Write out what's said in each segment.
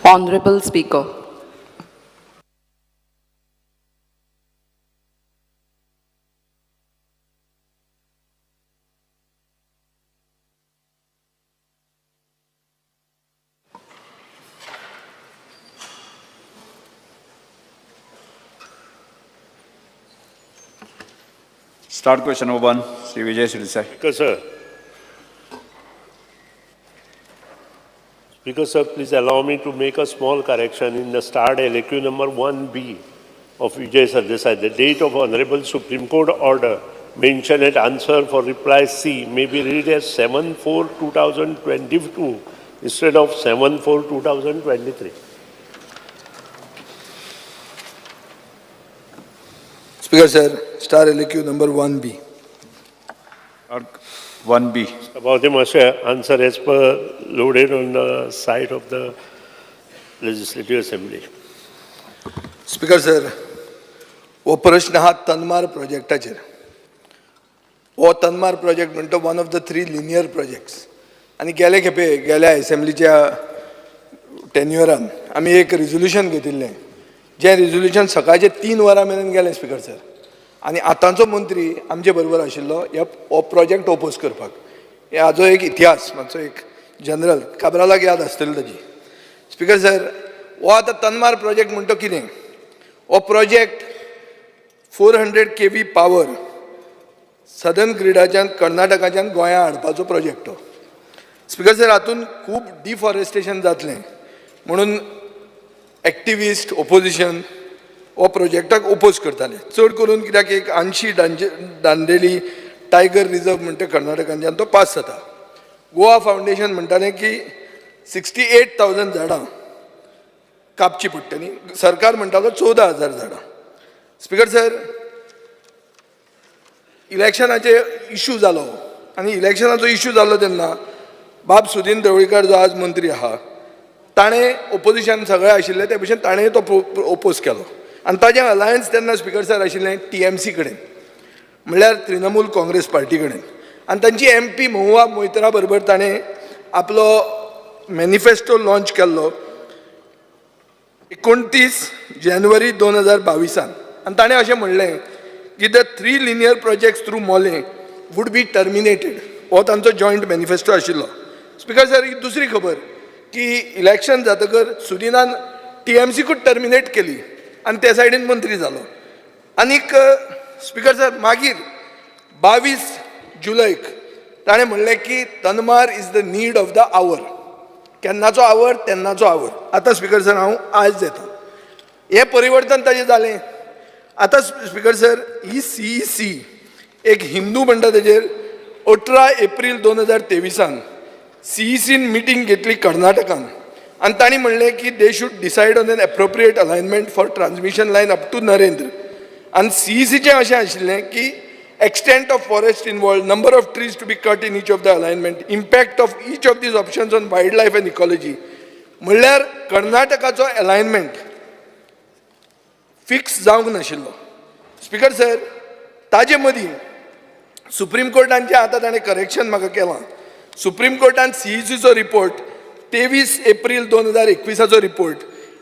Honorable Speaker. Start question number 1, Sri Vijay Sirisai. Speaker, sir, please allow me to make a small correction in the start LAQ number 1B of Vijay Sirisai. The date of Honorable Supreme Court order mentioned at answer for reply C may be read as 7/4/2022 instead of 7/4/2023. Speaker, sir, star LAQ number 1B. 1B. About the answer as per loaded on the site of the Legislative Assembly. Speaker, sir, वो प्रश्न हा तन्मार प्रोजेक्टाचेर. वो तन्मार project म्हणतो one of the 3 linear projects. आनी गेले खेपे गेल्या असेंब्लीच्या टेन्युअरान आमी एक रिझोल्युशन घेतिल्लें. जे रिझोल्युशन सकाळचे 3 वरां मेरेन गेलें स्पीकर सर. आनी आतांचो मंत्री आमचे बरोबर आशिल्लो हो प्रोजेक्ट ओपोज करपाक. हाजो एक इतिहास मातसो एक जनरल काब्रालाक याद आसतली ताजी. स्पीकर सर, हो आतां तन्मार प्रोजेक्ट म्हणतो कितें? हो प्रोजेक्ट 400 kV पावर सदर्न ग्रिडाच्यान कर्नाटकाच्यान गोंयां हाडपाचो प्रोजेक्ट तो. स्पीकर सर, हातूंत खूब डिफॉरेस्टेशन जातलें म्हणून एक्टिविस्ट ओपोजिशन हो प्रोजेक्टाक ओपोज करताले. चड करून कित्याक एक 80 दांडेली टायगर रिजर्व म्हणटा कर्नाटकांतल्यान तो पास जाता. गोवा फावंडेशन म्हणटालें की 68,000 झाडां कापची पडटलीं. सरकार म्हणटालो 14,000 झाडां. स्पीकर सर, इलेक्शनाचे इश्यू जालो आनी इलेक्शनाचो इश्यू जालो तेन्ना बाब सुदीन ढवळीकर जो आज मंत्री आहा ताणें ओपोजिशन सगळें आशिल्लें ते भशेन ताणें तो ओपोज केलो. आनी ताजें अलायन्स तेन्ना स्पीकर सर आशिल्लें TMC कडेन म्हणल्यार तृणमूल काँग्रेस पार्टी कडेन. आनी तांची MP महुआ मोइत्रा बरोबर ताणें आपलो मॅनिफेस्टो लॉन्च केल्लो 29 जानेवारी 2022. आनी ताणें अशें म्हणलें की द 3 लिनियर प्रोजेक्ट्स थ्रू मोले वूड बी टर्मिनेटेड. हो तांचो जॉयंट मॅनिफेस्टो आशिल्लो. स्पीकर सर, ही दुसरी खबर की इलेक्शन जातकर सुदिनान TMCकूच टर्मिनेट केली आनी ते सायडीन मंत्री जालो. आनीक स्पीकर सर, मागीर 22 जुलैक ताणें म्हणलें की तन्मार is the need of the hour. केन्नाचो आवर? तेन्नाचो आवर. आतां स्पीकर सर, हांव आज येता. हें परिवर्तन ताजें जालें. आतां स्पीकर सर, ही CEC एक हिंदू म्हणटा तेजेर 18 एप्रील 2023 CECन मिटींग घेतली कर्नाटकान आनी तांणी म्हणलें की they should decide on an appropriate alignment for transmission line up to Narendra. आनी CECचें अशें आशिल्लें की extent of forest involve, number of trees to be cut in each of the alignment, impact of each of these options on wildlife and ecology. म्हणल्यार कर्नाटकाचो alignment fix जावंक नाशिल्लो. Speaker sir, ताजे मदीं सुप्रीम कोर्टान आतां ताणें correction म्हाका केलां. सुप्रीम कोर्टान CECचो रिपोर्ट 23 एप्रील 2021 रिपोर्ट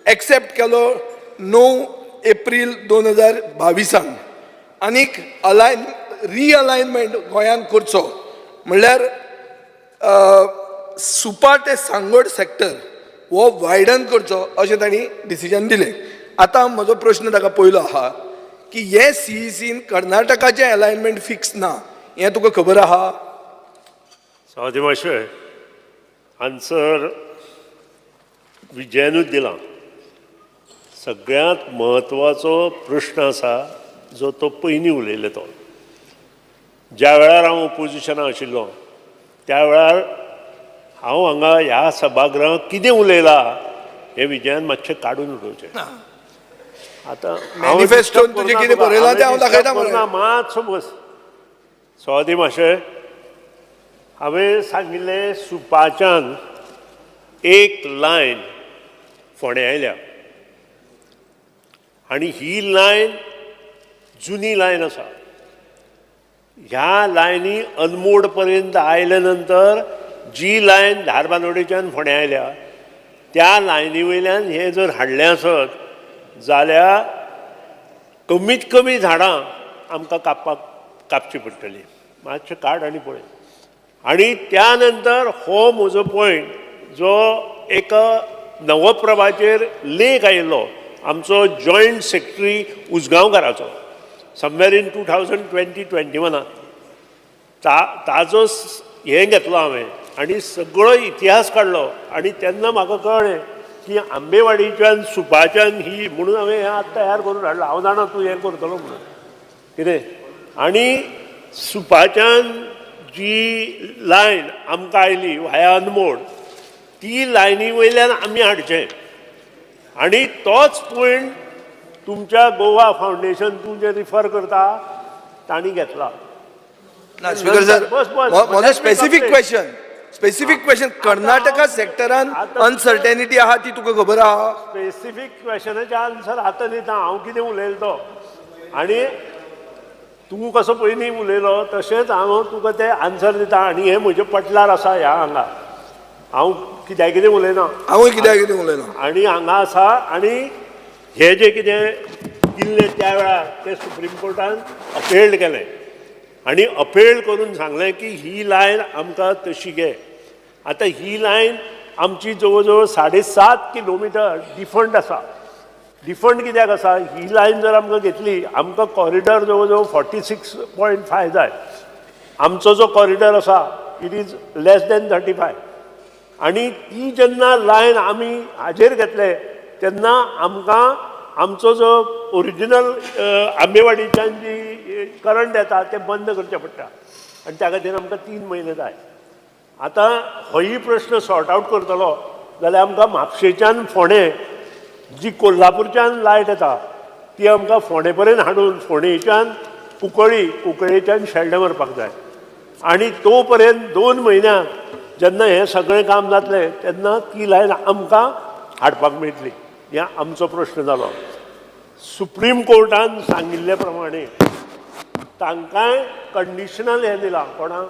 एक्सेप्ट केलो 9 एप्रील 2022. आनीक रिअलायनमेंट गोंयांत करचो म्हणल्यार सुपा ते सांगोड सेक्टर हो वायडन करचो अशें तांणी डिसिजन दिलें. आतां म्हजो प्रश्न ताका पयलो आहा की हे CECन कर्नाटकाचें अलायनमेंट फिक्स ना, हें तुका खबर आहा? सावदी मातशें आन्सर विजयानूच दिला. सगळ्यांत म्हत्वाचो प्रश्न आसा जो तो पयलीं उलयले तो. ज्या वेळार हांव ओपोजिशनाक आशिल्लो त्या वेळार हांव हांगा ह्या सभागृहांत कितें उलयलां हें विजयान मातशें काडून उडोवचें. आतां मॅनिफेस्टोन तुजें कितें बरयलां तें हांव दाखयतां मरे. मातसो बस सवादी मातशें. हांवें सांगिल्लें सुपाच्यान एक लायन फोंड्या आयल्या आनी ही लायन जुनी लायन आसा. ह्या लायनी अनमोड पर्यंत आयल्या नंतर जी लायन धारबांदोडेच्यान फोंड्या आयल्या त्या लायनी वयल्यान हे जर हाडलें आसत जाल्यार कमीत कमी झाडां आमकां कापची पडटलीं. मातशें काड आनी पळय. आनी त्या नंतर हो म्हजो पॉयंट जो एका नवप्रभाचेर लेख आयिल्लो आमचो जॉयंट सेक्रेटरी उजगांवकाराचो समवेर इन 2020-21 ताजो हें घेतलो हांवें आनी सगळो इतिहास काडलो आनी तेन्ना म्हाका कळ्ळें की आंबेवाडीच्यान सुपाच्यान ही म्हणून हांवें हें आतां तयार करून हाडलां. हांव जाणा तूं हें करतलो म्हणून कितें. आनी सुपाच्यान जी लायन आमकां आयली व्हाया अनमोड ती लायनी वयल्यान आमी हाडचें. आनी तोच पॉयंट तुमच्या गोवा फावंडेशन तूं जे रिफर करता तांणी घेतला. ना स्पीकर सर, म्हजो स्पेसिफीक क्वेश्चन कर्नाटका सेक्टरान अनसर्टेनिटी आहा ती तुका खबर आहा? स्पेसिफीक क्वेश्चनाचे आन्सर आतां दिता हांव कितें उलयलो तो. आनी तूं कसो पयलीं उलयलो तशेंच हांव तुका तें आन्सर दिता आनी हें म्हज्या पटलार आसा ह्या हांगा. हांव कित्याक कितें उलयना. हांवूय कित्याक कितें उलयना. आनी हांगा आसा. आनी हे जे कितें किल्ले त्या वेळार ते सुप्रीम कोर्टान अपेल्ड केलें आनी अपेल्ड करून सांगलें की ही लायन आमकां तशी घे. आतां ही लायन आमची जवळ जवळ 7.5 किलोमिटर डिफंट आसा. डिफंट कित्याक आसा? ही लायन जर आमकां घेतली आमकां कॉरिडॉर जवळ जवळ 46.5 जाय. आमचो जो कॉरिडॉर आसा इट इज लेस दॅन 35. आनी ती जेन्ना लायन आमी हाजेर घेतले तेन्ना आमकां आमचो जो ओरिजिनल आंबेवाडीच्यान जी करंट येता तें बंद करचें पडटा आनी त्या खातीर आमकां 3 म्हयने जाय. आतां होय प्रश्न सॉर्ट आवट करतलो जाल्यार आमकां म्हापशेच्यान फोंडे जी कोल्हापूरच्यान लायट येता ती आमकां फोंडे पर्यंत हाडून फोंडेच्यान कुंकळ्ळेच्यान शेल्डें व्हरपाक जाय. आनी तो पर्यंत 2 म्हयन्याक जेन्ना हें सगळें काम जातलें तेन्ना ती लायन आमकां हाडपाक मेळटली. हें आमचो प्रश्न जालो. सुप्रीम कोर्टान सांगिल्ले प्रमाणे तांकांय कंडिशनल हें दिलां. कोणाक?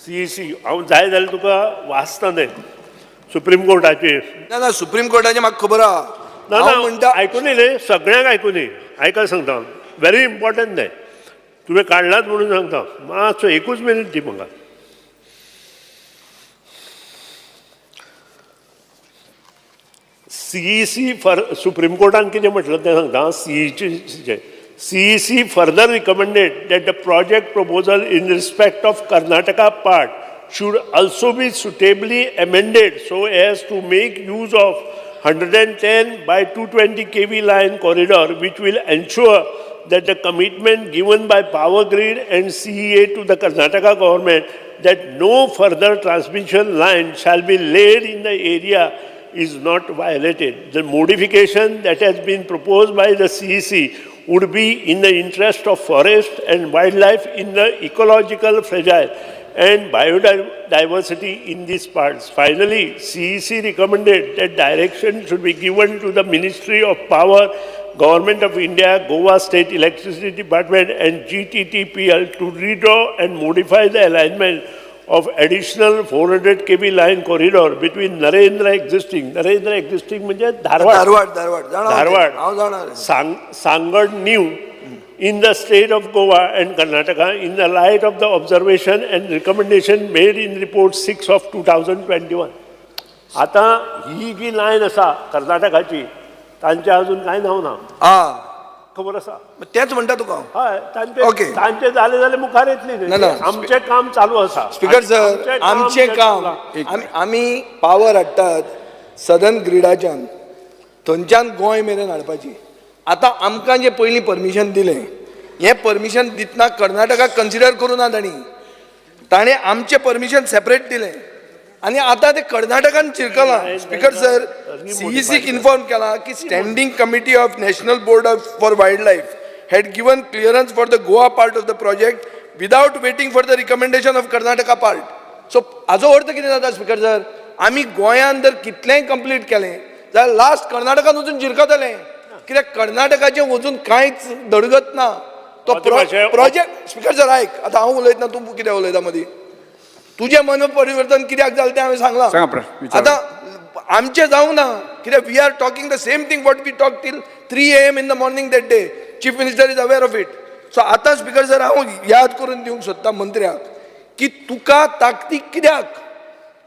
CEC. हांव जाय जाल्यार तुका वाचता तें सुप्रीम कोर्टाचेर. ना सुप्रीम कोर्टाचें म्हाका खबर आहा. ना आयकून न्ही सगळ्यांक आयकून आयका सांगता. व्हेरी इम्पॉर्टंट तें तुवें काडलात म्हणून सांगता. मातसो 1 मिनीट दी म्हाका. CEC सुप्रीम कोर्टान कितें म्हटलं तें सांगता. CEC further recommended that the project proposal in respect of Karnataka part should also be suitably amended so as to make use of 110 by 220 kV line corridor, which will ensure that the commitment given by Power Grid and CEA to the Karnataka government that no further transmission line shall be laid in the area is not violated. The modification that has been proposed by the CEC would be in the interest of forest and wildlife in the ecological fragile and biodiversity in these parts. Finally, CEC recommended that direction should be given to the Ministry of Power, Government of India, Goa State Electricity Department and GTTPL to redraw and modify the alignment of additional 400 kV line corridor between Narendra existing म्हणजे Dharwad Sangad new in the state of Goa and Karnataka in the light of the observation and recommendation made in report 6 of 2021. आता ही जी lion आसा कर्नाटकाची तांचें अजून कांय नांव ना. खबर आसा? तेच म्हणटा तुका. हय तांचे जालें जाल्यार मुखार येतली न्ही. आमचें काम चालू आसा. स्पीकर सर, आमचें काम आमी पावर हाडटात सदन ग्रिडाच्यान थंयच्यान गोंय मेरेन हाडपाची. आतां आमकां जें पयलीं परमिशन दिलें हें परमिशन दितना कर्नाटकाक कन्सिडर करूं ना ताणें आमचें परमिशन सेपरेट दिलें आनी आतां तें कर्नाटकान चिरकलां. स्पीकर सर, CECक इन्फॉर्म केलां की standing committee of national board for wild life had given clearance for the Goa part of the project without waiting for the recommendation of Karnataka part. So, हाजो अर्थ कितें जाता स्पीकर सर? आमी गोंयांत जर कितलेंय complete केलें जाल्यार लास्ट कर्नाटकान वचून जिरकतलें. कित्याक कर्नाटकाचें वचून कांयच धडगत ना. तो मातशें- प्रोजेक्ट स्पिकर सर आयक आतां हांव उलयतना तूं कितें उलयता मदीं तुजें मन परिवर्तन कित्याक जालें तें हांवें सांगा सांगलां विचारा. आतां आमचें जावंक ना कित्याक we are talking the same thing what we talk till 3 AM in the morning that day chief minister is aware of it so आतां स्पिकर सर हांव याद करून दिवंक सोदता मंत्र्याक की तुका ताकतीक कित्याक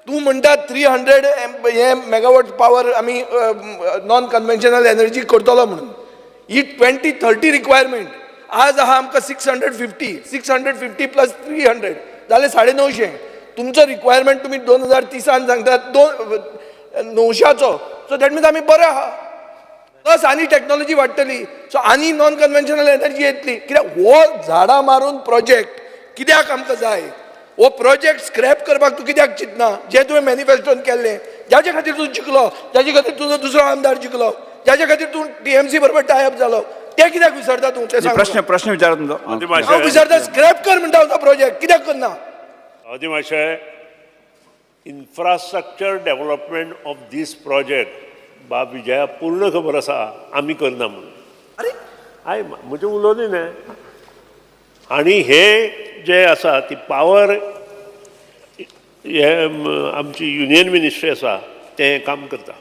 तूं म्हणटा 300 हे मेगावॉट पावर आमी नॉन कन्वेन्शनल एनर्जी करतलो म्हणून ही 2030 रिक्वायरमेंट आज आहा आमकां 650 प्लस 300 जाले 950 तुमचो रिक्वायरमेंट तुमी 2030 सांगतात 900चो सो दॅट मिन्स आमी बरे आहा प्लस आनी टॅक्नॉलॉजी वाडटली सो आनी नॉन कन्वेन्शनल एनर्जी येतली कित्याक हो झाडां मारून प्रोजेक्ट कित्याक आमकां जाय हो प्रोजेक्ट स्क्रॅप करपाक तूं कित्याक चिंतना जें तुवें मॅनिफेस्टोन केल्लें ज्याचे खातीर तूं जिखलो ज्याचे खातीर तुजो दुसरो आमदार जिखलो ज्याचे खातीर तूं TMC बरोबर टायअप जालो ते कित्याक विसरता तूं तें सांग प्रश्न विचारा तुमचो. हांव विसरता स्क्रॅप कर म्हणटा तो प्रोजेक्ट कित्याक करना मातशें infrastructure development of this project बाब विजया पूर्ण खबर आसा आमी करना म्हणून अरे हाय म्हजें उलोवनी न्हय आनी हे जे आसा ती पावर हे आमची युनियन मिनिस्ट्री आसा तें काम करता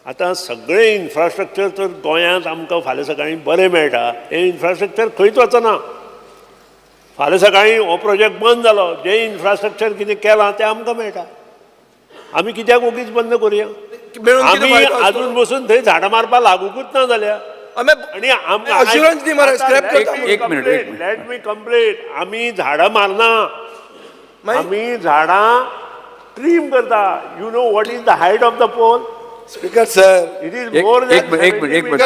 आतां सगळें इन्फ्रास्ट्रक्चर तर गोंयांत आमकां फाल्यां सकाळीं बरें मेळटा हें इन्फ्रास्ट्रक्चर खंयच वचना फाल्यां सकाळीं हो प्रोजेक्ट बंद जालो जें इन्फ्रास्ट्रक्चर कितें केलां तें आमकां मेळटा आमी कित्याक ओगीच बंद करुया आमी आजून बसून थंय झाडां मारपाक लागूकूच ना जाल्या आणि अश्युरन्स दी मरे स्क्रॅप करता एक मिनिट. लेट मी कंप्लीट आमी झाडां मारना आमी झाडां ट्रीम करता you know what is the height of the pole speaker sir it is more एक मिनिट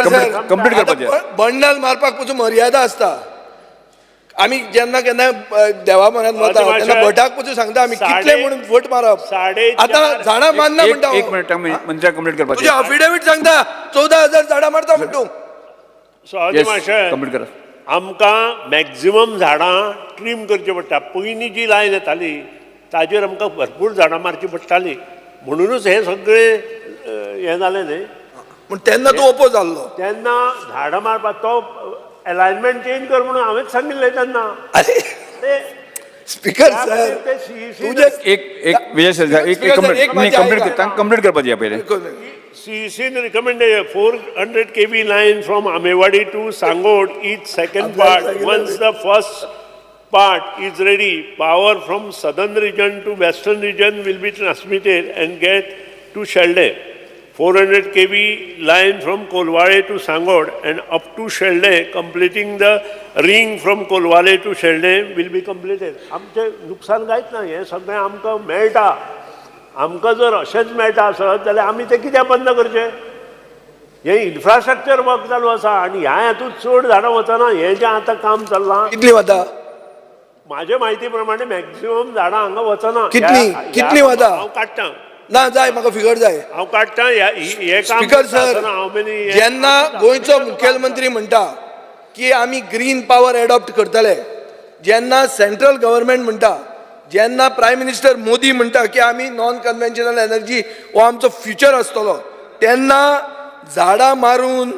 कंप्लीट करपाचें. बंडल मारपाक पसून मर्यादा आसता आमी जेन्ना केन्ना देवा मनात वता तेन्ना भटाक पसून सांगता आमी कितले म्हणून फट मारप आतां झाडां मारना म्हणटा एक मिनिट म्हणजे कंप्लीट करपाचें. तुजें अफिडेवीट सांगता 14,000 झाडां मारता म्हणून कंप्लीट करा. आमकां मॅक्झिमम झाडां ट्रीम करची पडटा पयलीं जी लायन येताली ताजेर आमकां भरपूर झाडां मारची पडटालीं म्हणूनच हें सगळें हें जालें न्ही पूण तेन्ना तूं ओपो जाल्लो तेन्ना झाडां मारपाक तो अलायनमेंट चेंज कर म्हणून हांवेंच सांगिल्लें तेन्ना अरे स्पीकर सर तुजे एक विजय सर कंप्लीट करपाचें पयलें. CEC recommended 400 kV line from Amewadi to Sangod, each second part. Once the first part is ready, power from southern region to western region will be transmitted and get to Shelde. 400 kV line from Kolwale to Sangod and up to Shelde, completing the ring from Kolwale to Shelde will be completed. आमचे नुकसान कांयच ना हें सगळें आमकां मेळटा आमकां जर अशेंच मेळटा आसत जाल्यार आमी तें कित्याक बंद करचें हें इन्फ्रास्ट्रक्चर वर्क चालू आसा आनी ह्या हातूंत चड झाडां वचना हें जें आतां काम चल्लां कितली वता म्हाजे म्हायती प्रमाणे मॅक्झिमम झाडां हांगा वचना कितली वता हांव काडटां ना जाय म्हाका फिगर जाय हांव काडटां हें काम स्पीकर सर हांव मेनी जेन्ना गोंयचो मुखेलमंत्री म्हणटा की आमी ग्रीन पावर एडॉप्ट करतले जेन्ना सेंट्रल गव्हर्मेंट म्हणटा जेन्ना प्रायम मिनिस्टर मोदी म्हणटा की आमी नॉन कन्वेन्शनल एनर्जी हो आमचो फ्युचर आसतलो तेन्ना झाडां मारून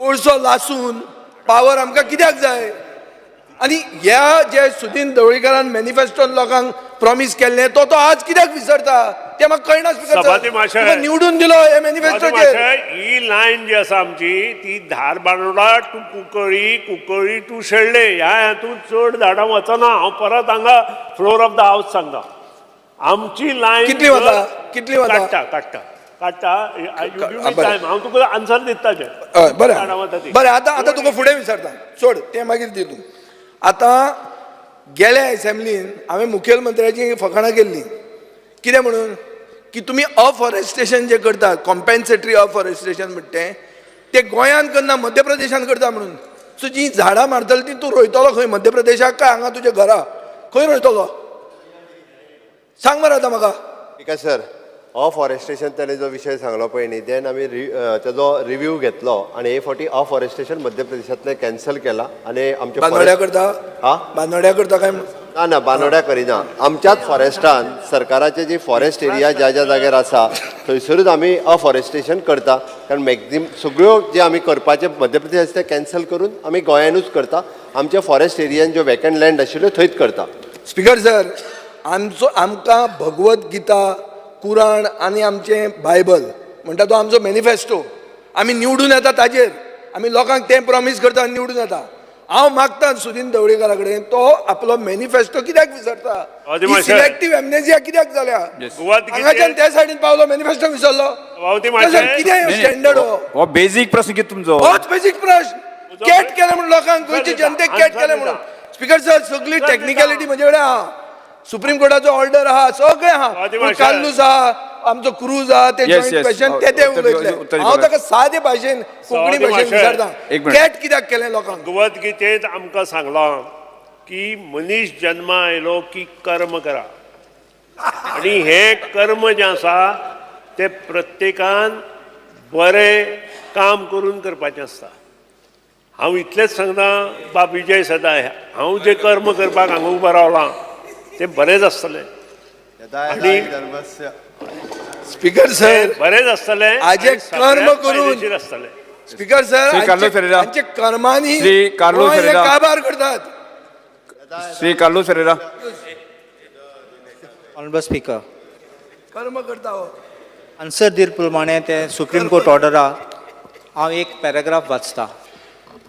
कोळसो लासून पावर आमकां कित्याक जाय आनी ह्या जे सुदीन ढवळीकरान मॅनिफेस्टोन लोकांक प्रॉमिस केल्लें तो आज कित्याक विसरता तें म्हाका कळना स्पीकर निवडून दिलो हे मॅनिफेस्टोचेर ही लायन जी आसा आमची ती धारबांदोडा टू कुंकळी कुंकळी टू शेळडे ह्या हातूंत चड झाडां वचना हांव परत हांगा फ्लोर ऑफ द हावस सांगता आमची लायन कितली वता काडटा हांव तुका आन्सर दिताचें बरें आतां तुका फुडें विचारता सोड तें मागीर दी तूं आतां गेल्या एसेंब्लीन हांवें मुखेलमंत्र्याची फकाणां केल्ली कितें म्हणून की तुमी अफॉरेस्टेशन जें करतात कॉम्पेन्सेटरी अफॉरेस्टेशन म्हणटा तें गोंयांत करना मध्य प्रदेशांत करता म्हणून सो जीं झाडां मारतली ती तूं रोयतलो खंय मध्य प्रदेशाक काय हांगा तुज्या घरा खंय रोयतलो सांग मरे आतां म्हाका बिकॉज सर अफॉरेस्टेशन ताणें जो विशय सांगलो पळय न्ही देन आमी तेजो रिव्यू घेतलो आनी हे फावटी अफॉरेस्टेशन मध्य प्रदेशांतलें कॅन्सल केलां आनी आमच्या बांदोड्या करता बांदोड्या करता काय ना बानोड्या करिना आमच्याच फॉरेस्टान सरकाराचे जी फॉरेस्ट एरिया ज्या ज्या जाग्यार आसा थंयसरूच आमी अफॉरेस्टेशन करता कारण मॅक्झिमम सगळ्यो जे आमी करपाचे मध्य प्रदेश ते कॅन्सल करून आमी गोंयानूच करता आमच्या फॉरेस्ट एरियान ज्यो वेकंट लँड आशिल्ल्यो थंयच करता. स्पीकर सर, आमकां भगवत गीता, कुराण आनी आमचें बायबल म्हणटा तो आमचो मॅनिफेस्टो. आमी निवडून येता ताजेर, आमी लोकांक तें प्रॉमीस करता आनी निवडून येता. हांव मागता सुदीन ढवळीकारा कडेन तो आपलो मॅनिफेस्टो कित्याक विसरता? सिलेक्टिव्ह एमनेजिया कित्याक जाल्या? हांगाच्यान त्या सायडीन पावलो मॅनिफेस्टो विसरलो. कितें स्टँडर्ड हो? बेजीक प्रश्न कितें तुमचो? होच बेजीक प्रश्न. कॅट केले म्हणून लोकांक गोंयचे जनतेक कॅट केले म्हणून. स्पीकर सर, सगळी टेक्निकॅलिटी म्हजे कडेन आहा. सुप्रीम कोर्टाचो ऑर्डर आहा, सगळें आहा. काल्लूस आहा, आमचो क्रूज आहा, ते जॉईंट क्वेश्चन ते उलयतले. हांव ताका सादे भाशेन कोंकणी भाशेन विचारता, कॅट कित्याक केलें लोकांक? भगवद्गीतेंत आमकां सांगलां की मनीस जन्मा आयलो की कर्म करा आनी हें कर्म जें आसा तें प्रत्येकान बरें काम करून करपाचें आसता. हांव इतलेंच सांगता बाब विजय सदाय, हांव जें कर्म करपाक हांगा उबो रावलां तें बरेंच आसतलें आनी स्पीकर सर, बरेंच आसतलें आजे कर्म करून आसतलें. स्पीकर सर, तांचे कर्मांनी हे कारभार करतात. Shri Carlos Ferreira. Honourable speaker, कर्म करता हो. आन्सर दिले प्रमाणे ते सुप्रीम कोर्ट ऑर्डरा हांव एक पॅराग्राफ वाचता.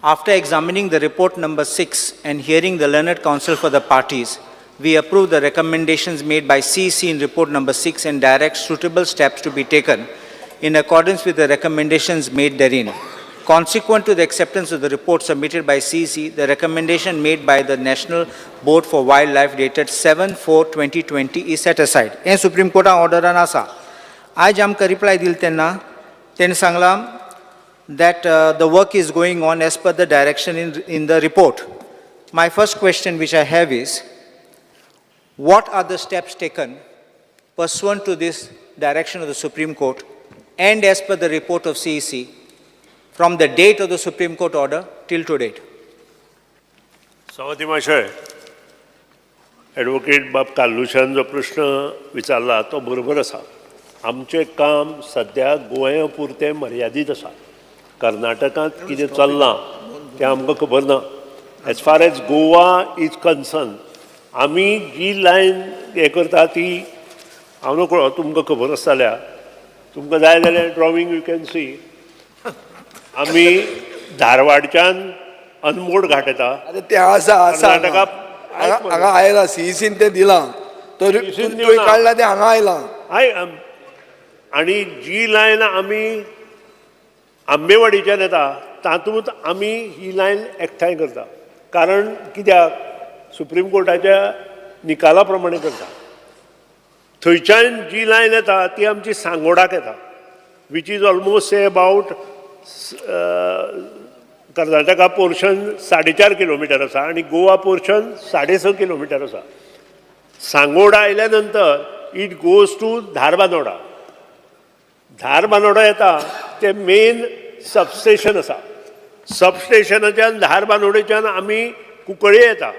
After examining the report number 6 and hearing the learned counsel for the parties, we approve the recommendations made by CEC in report number 6 and direct suitable steps to be taken in accordance with the recommendations made therein. Consequent to the acceptance of the report submitted by CEC, the recommendation made by the National Board for Wildlife dated 7/4/2020 is set aside. हे supreme कोर्टान ऑर्डरान आसा. आज आमकां reply दिल तेन्ना तेणें सांगलां that the work is going on as per the direction in the report. My first question which I have is, what are the steps taken pursuant to this direction of the Supreme Court and as per the report of CEC from the date of the Supreme Court order till to date? सभापती महाशय, advocate बाब काल्लुशान जो प्रश्न विचारला तो बरोबर आसा. आमचें काम सद्या गोंया पुरतें मर्यादीत आसा. कर्नाटकांत कितें चल्लां तें आमकां खबर ना. As far as Goa is concern, आमी जी लायन हें करता ती हांव नकळो तुमकां खबर आसा जाल्यार तुमकां जाय जाल्यार ड्रॉवींग यू कॅन सी. आमी धारवाडच्यान अनमोड घाट येता. ते आसा कर्नाटका हांगा आयला, सीईसीन तें दिलां. तो काडला तें हांगा आयलां. आनी जी लायन आमी आंबेवाडीच्यान येता तातूंत आमी ही लायन एकठांय करता. कारण कित्याक सुप्रीम कोर्टाच्या निकाला प्रमाणे करता. थंयच्यान जी लायन येता ती आमची सांगोडाक येता, which is almost say about Karnataka portion 4.5 kilometre आसा आनी गोवा पोर्शन 6.5 किलोमिटर आसा. सांगोडा आयल्या नंतर it goes to Dharbandora. Dharbandora येता ते मेन सबस्टेशन आसा. सबस्टेशनाच्यान धारबांदोडेच्यान आमी कुंकळे येता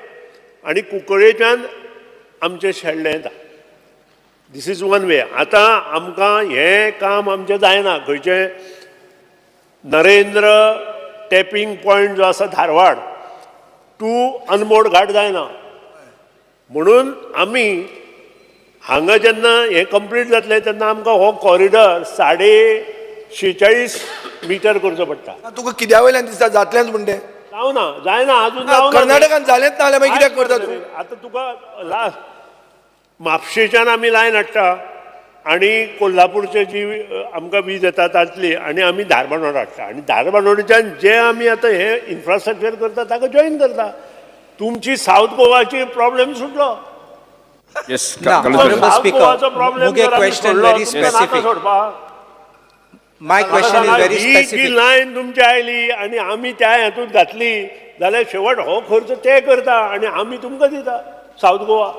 आनी कुंकळेच्यान आमचें शेळडें येता. This is one way. आतां आमकां हें काम आमचें जायना. खंयचें नरेंद्र टॅपिंग पॉयंट जो आसा धारवाड टू अनमोड घाट जायना. म्हणून आमी हांगा जेन्ना हें कंप्लीट जातलें तेन्ना आमकां हो कॉरिडॉर 46 मीटर करचो पडटा. तुका कित्या वयल्यान दिसता जातलेंच म्हण तें? जावना, जायना, अजून जावना. कर्नाटकान जालेंच ना जाल्यार मागीर कित्याक करता तूं? आतां तुका म्हापशेच्यान आमी लायन हाडटा आनी कोल्हापूरचे जी आमकां वीज येता तातली आनी आमी धारबांदोड हाडटा आनी धारबांदोडेच्यान जे आमी आतां हे इन्फ्रास्ट्रक्चर करता ताका जॉईन करता. तुमची सावथ गोवाची प्रॉब्लेम सुटलो. Yes, Now, Honorable Speaker, Muge question very specific. My question is very specific. ही लायन तुमची आयली आनी आमी त्या हातूंत घातली जाल्यार शेवट हो खर्च ते करता आनी आमी तुमकां दिता सावथ गोवा.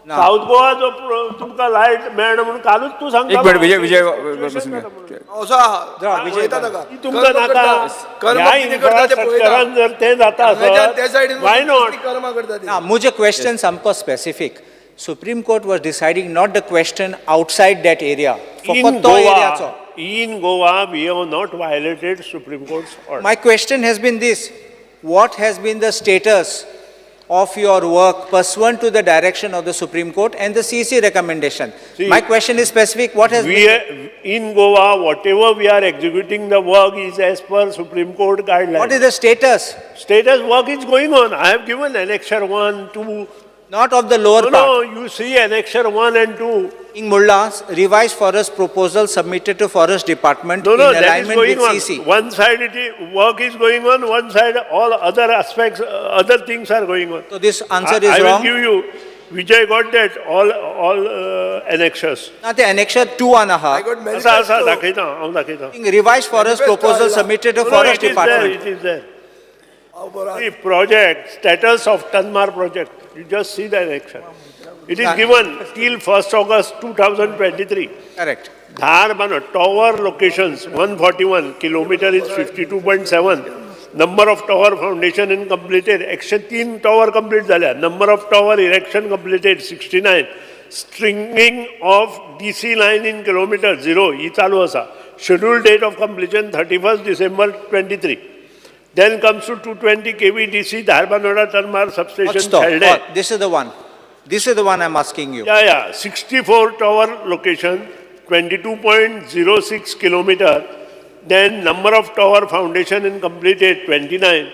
ना. साऊथ गोवा जो तुमकां लायट मेळना म्हणून कालूच तूं सांगता एक मिनिट विजय विजय Situation बसून घ्या. असो जा, विजय पळयता बा. ताका. ती तुमकां कर्म नाका करता. कर्म ह्या कितें करता ते पळयता. इन्फ्रास्ट्रक्चरान जर ते जाता हांगाच्यान त्या आसत सायडीन वाय नॉट कसली कर्मा करता ती. Now, मुझे question samko specific. Supreme Court was deciding not the question outside that area. in फकत तो एरियाचो. Goa we have not violated Supreme Court's order. My question has been this: what has been the status of your work pursuant to the direction of the Supreme Court and the CC recommendation? See, My question is specific. What has We been? are, in Goa, whatever we are executing the work is as per Supreme Court guidelines. What is the status? Status work is going on. I have given annexure 1, 2. Not of the lower No, part. you see annexure 1 and 2. In Mulla's revised forest proposal submitted to Forest Department No, in that is alignment going with on. CC. One side work is going on, one side all other aspects, other things are going on. So this answer I is will wrong. give you, Vijay got that, all annexures. Now the annexure 2.5. I got many असा times to- दाखयता हांव दाखयता. In revised forest Manifest proposal आयला. submitted to No, Forest it is there, Department. it is there. हांव बरो The project, status of Tanmar project, you just see the annexure. It is Ah. given till 1st August 2023. Correct. Dharbana tower locations 141, kilometer is 52.7. Number of tower foundation in completed. 103 tower complete झाल्या. Number of tower erection completed 69. Stringing of DC line in kilometer 0 ही चालू असा. Scheduled date of completion 31st December 23. Then comes to 220 kV DC Dharbanoda Tanmar substation Stop. Chalde. Oh, this is the one. This is the one I'm asking you. Yeah. 64 tower location, 22.06 kilometer. Then number of tower foundation in completed 29.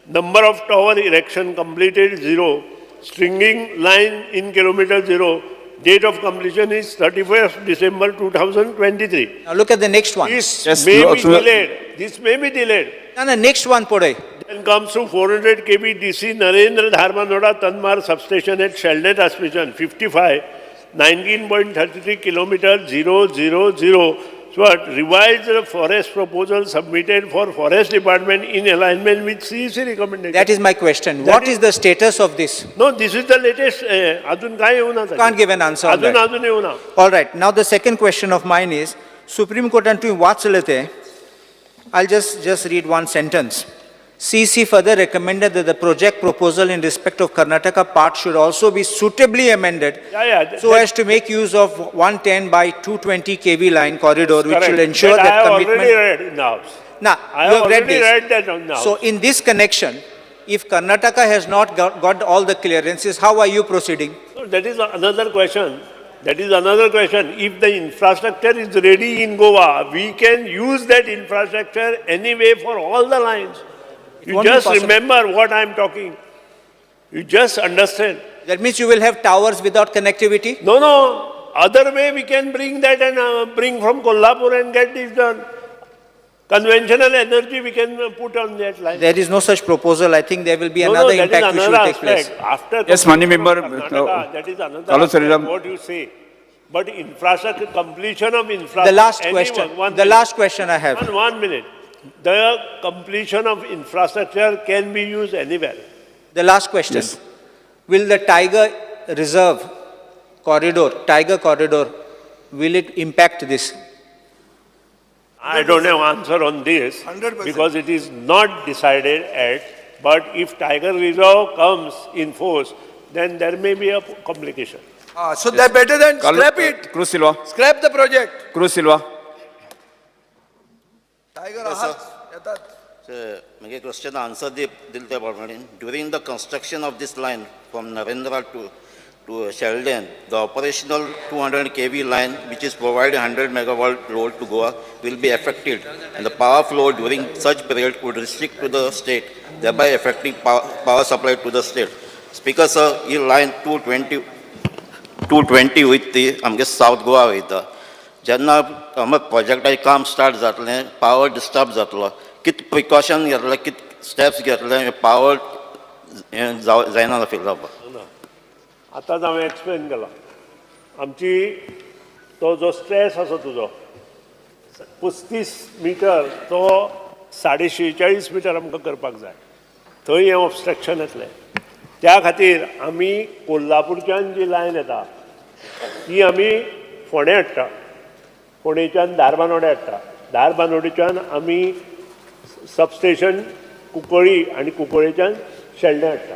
Number of tower erection completed 0. Stringing line in kilometer 0. Date of completion is 31st December 2023. Now look at the next one. This Yes, may be Sumit. delayed. This may be delayed. No, next one put Then comes to 400 kV DC Narendra Dharmanoda Tanmar substation at Sheldon transmission 55, 19.33 kilometer 000. So revised forest proposal submitted for forest department in alignment with CEC recommendation. That is my question. That What is- is the status of this? No, this is the latest. अजून काय येऊ ना ताचे? Can't give an answer on that. अजून येऊ ना. All right. Now the second question of mine is, Supreme Court and to I'll just read one sentence. CC further recommended that the project proposal in respect of Karnataka part should also be suitably amended Yeah, so as to make use of 110 by 220 kV line corridor, which Correct. will ensure I that have already commitment. read in the house. Now, I you have have read already this. read that now. So in this connection, if Karnataka has not got all the clearances, how are you proceeding? So that is another question. That is another question. If the infrastructure is ready in Goa, we can use that infrastructure anyway for all the lines. You won't be just possible. remember what I am talking. You just understand. That means you will have towers without connectivity? No. Other way we can bring that and bring from Kolhapur and get this done. Conventional energy we can put on that line. There is no such proposal. I think there will be another that is impact which will another take place. aspect. After Yes, completion Mani member, of Karnataka, that is another Hello, aspect, Sriram. what you say. But infrastructure, completion of infrastructure. The last anyone- question, one the minute. last question I have. One minute. The completion of infrastructure can be used anywhere. The last question. Yes. Will the Tiger Reserve corridor, Tiger corridor, will it impact this? I don't have answer on this 100%. because it is not decided yet. But if Tiger Reserve comes in force, then there may be a complication. So they're better than scrap it. Cruz Silva. Scrap the project. Cruz Silva. Tiger आहात, येतात. मागे question answer दिल त्या प्रमाणे during the construction of this line from Narendra to Sheldon, the operational 200 kV line, which is providing 100 megawatt load to Goa, will be affected, and the power flow during such period could restrict to the state, thereby affecting power supply to the state. Speaker sir, this line 220 with the आमगे South Goa वयता. जेन्ना आमक प्रोजेक्टाचें काम start जातलें, power disturb जातलो, कित precaution घेतले, कित स्टेप्स घेतले, पावर जायना फील जावपाक. आतांच हांवें एक्सप्लेन केला. आमची तो जो स्ट्रेस आसा तुजो 35 मिटर तो 46.5 मिटर आमकां करपाक जाय. थंय हें ऑब्स्ट्रक्शन येतलें. त्या खातीर आमी कोल्हापूरच्यान जी लायन येता ती आमी फोंडे हाडटा, फोंडेच्यान धारबांदोडे हाडटा, धारबांदोडेच्यान आमी सबस्टेशन कुंकळी आनी कुंकळेच्यान शेल्डें हाडटा.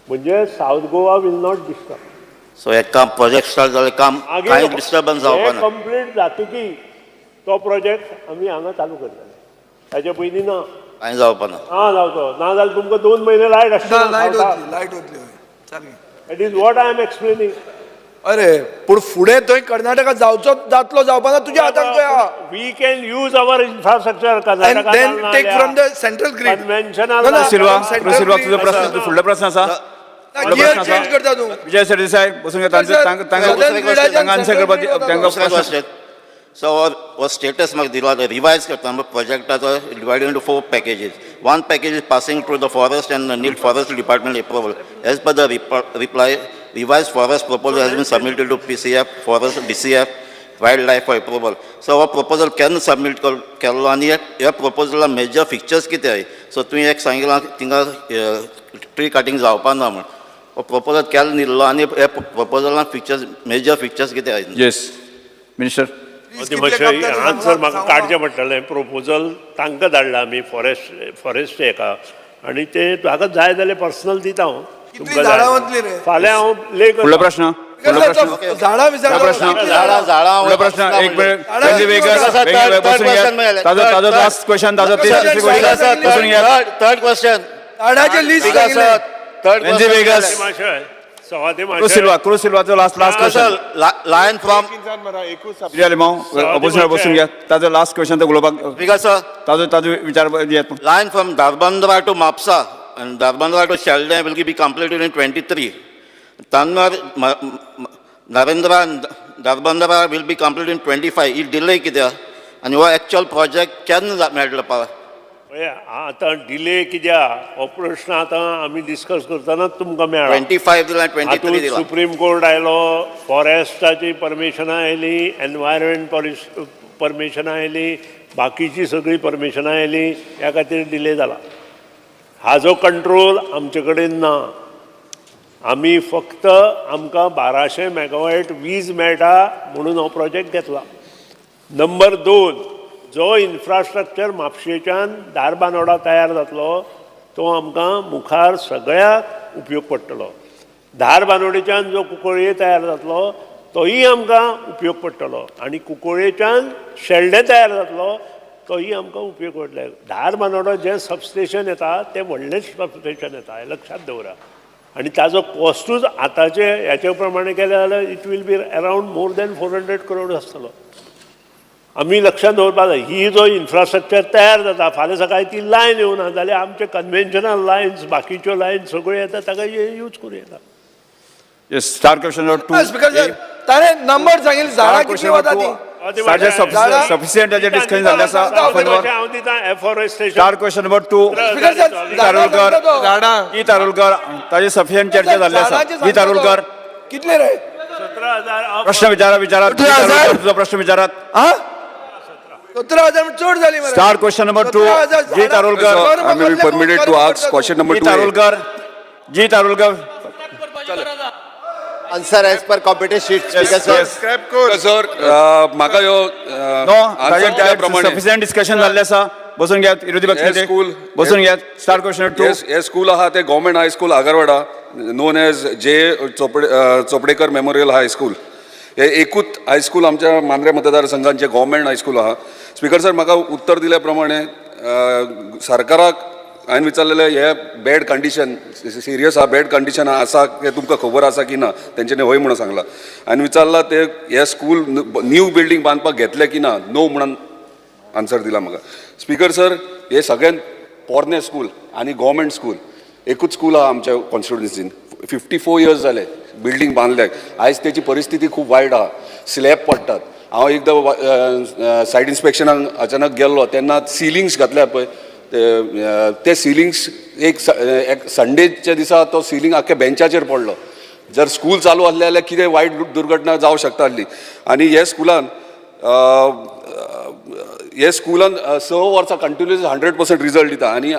म्हणजे south Goa will not disturb. So हे काम प्रोजेक्ट स्टार्ट जालें काम कांय डिस्टर्बन्स जावपा ना. कंप्लीट जातकी तो प्रोजेक्ट आमी हांगा चालू करतले. ताचे पयलीं ना कांय जावपा ना. जावचो ना जाल्यार तुमकां 2 म्हयने लायट लायट आसता. वतली हय सारकें. That is what I am explaining. अरे पूण फुडें थंय कर्नाटका जातलो जावपा ना तुज्या हातांत खंय आहा. We can use our infrastructure And then take from the central grid. Conventional. No, no, Silva Central Silva grid तुझो प्रश्न आसा. फुडलो प्रश्न आसा. गियर चेंज करता तूं. विजय सरदेसाय बसून घेता तांकां आन्सर करपाक तांकां दुसरे क्वेश्चन. So our status म्हाका दिला रिवायज करता प्रोजेक्टाचो divided into 4 packages. One package is passing through the forest and need forest department approval. As per the reply, revised forest proposal has been submitted to PCF, forest, DCF, wildlife for approval. So our proposal can submit केल्लो आनी ह्या proposal major fixtures कितें आहाय. So तुवें एक सांगितलां थिंगा tree cutting जावपा ना म्हण. प्रपोजल केल्लो न्हिल्लो आनी ह्या प्रपोजलान फिक्चर्स मेजर फिक्चर्स कितें आहाय. Yes minister. मातशें आन्सर म्हाका काडचें पडटलें. प्रपोजल तांकां धाडला आमी फॉरेस्ट हेका आनी ते म्हाका जाय जाल्यार पर्सनल दिता हांव. कितलीं झाडां वतलीं रे. फाल्यां हांव ले फुडलो प्रश्न झाडां विचार प्रश्न फुडलो प्रश्न एक मिनिट ताजो लास्ट क्वेश्चन ताजो बसून घ्या. Third question. झाडांचे लिस्ट एनजी वेगस क्रूज सिल्वाचो लास्ट क्वेश्चन लायन फ्रॉम ऑपोजिशन बसून घ्या. ताजो लास्ट क्वेश्चन तो उलोवपाक ताजो विचार दियात. line from Darbandra to Mapsa and Darbandra to Sheldon will be completed in 23. Tanmar, Narendra and Darbandra will be completed in 25. It delay कित्याक and your actual project केन्ना मेळटलो पावर. आतां डिले कित्याक हो प्रश्न आतां आमी डिस्कस करतना तुमकां मेळ्ळा. 25 दिला 23 दिला. सुप्रीम कोर्ट आयलो, फॉरेस्टाची परमिशनां आयली, एनवायरमेंट परमिशनां आयली, बाकीची सगळी परमिशनां आयली, ह्या खातीर डिले जाला. हाजो कंट्रोल आमचे कडेन ना. आमी फक्त आमकां 1200 मेगावॉट वीज मेळटा म्हणून हो प्रोजेक्ट घेतला. नंबर 2, जो इन्फ्रास्ट्रक्चर म्हापशेच्यान धारबांदोडा तयार जातलो तो आमकां मुखार सगळ्याक उपयोग पडटलो. धारबांदोडेच्यान जो कुंकळ्ळे तयार जातलो तोही आमकां उपयोग पडटलो आनी कुंकळ्ळेच्यान शेल्डें तयार जातलो तोही आमकां उपयोग पडटले. धारबांदोडा जें सबस्टेशन येता तें व्हडलें सबस्टेशन येता, हें लक्षात दवरा. आनी ताजो कॉस्टूच आतांचे ह्याचे प्रमाणे केले जाल्यार it will be around more than 400 crores आसतलो. आमी लक्षात दवरपाक जाय ही जो इन्फ्रास्ट्रक्चर तयार जाता फाल्यां सकाळीं ती लायन येवना जाल्यार आमचे कन्वेन्शनल लायन्स बाकीच्यो लायन्स सगळ्यो येता ताका यूज करूं येता. Yes star question number 2. Speaker sir ताणें नंबर सांगिल्ले झाडां कितलीं वता ती. सफिशियंट ताजें डिस्कशन जाल्लें आसा. हांव दिता afforestation. Star question number 2. Speaker sir Tarulkar झाडां तारुलकर ताजें सफिशियंट चर्चा जाल्ली आसा. तारुलकर कितले रे. 17,000 प्रश्न विचारात तुझो प्रश्न विचारात. 17,000 चड जाली मरे. Star question number 2. जी Tarulkar. I may be permitted to ask question number 2. जी Tarulkar. Answer as per competition sheet. Sir म्हाका ह्यो सफिशियंट डिस्कशन जाल्लें आसा. बसून घेयात विरोधी पक्ष नेते. बसून घेयात. Star question 2. हे स्कूल आहा ते गव्हर्मेंट हायस्कूल आगारवाडा नोन एज जे चोपडेकर मेमोरियल हायस्कूल. हे एकूच हायस्कूल आमच्या मांद्रे मतदारसंघांचे गव्हर्मेंट हायस्कूल आहा. स्पीकर सर म्हाका उत्तर दिल्या प्रमाणे सरकाराक हांवें विचारलेलें हे बॅड कंडिशन सिरियस आहा बॅड कंडिशन आसा हें तुमकां खबर आसा की ना. तेंच्यांनी हय म्हणून सांगलां. हांवें विचारलां ते हे स्कूल न्यू बिल्डींग बांदपाक घेतले की ना. नो म्हणून आन्सर दिला म्हाका. स्पीकर सर हे सगळ्यान पोरने स्कूल आनी गव्हर्मेंट स्कूल एकूच स्कूल आहा आमच्या कॉन्स्टिट्युएन्सीन. 54 years जाले बिल्डींग बांदल्याक. आयज तेची परिस्थिती खूब वायट आहा. स्लॅब पडटात. हांव एकदां सायट इन्स्पेक्शनाक अचानक गेल्लो तेन्ना सिलिंग्स घातल्यात पळय ते सिलिंग्स एक संडेच्या दिसा तो सिलिंग आख्या बेंचाचेर पडलो. जर स्कूल चालू आसलें जाल्यार कितें वायट दुर्घटना जावं शकता आसली. आनी हे स्कुलान हे स्कुलान 6 वर्सां कंटिन्युअस 100% रिजल्ट दिता आनी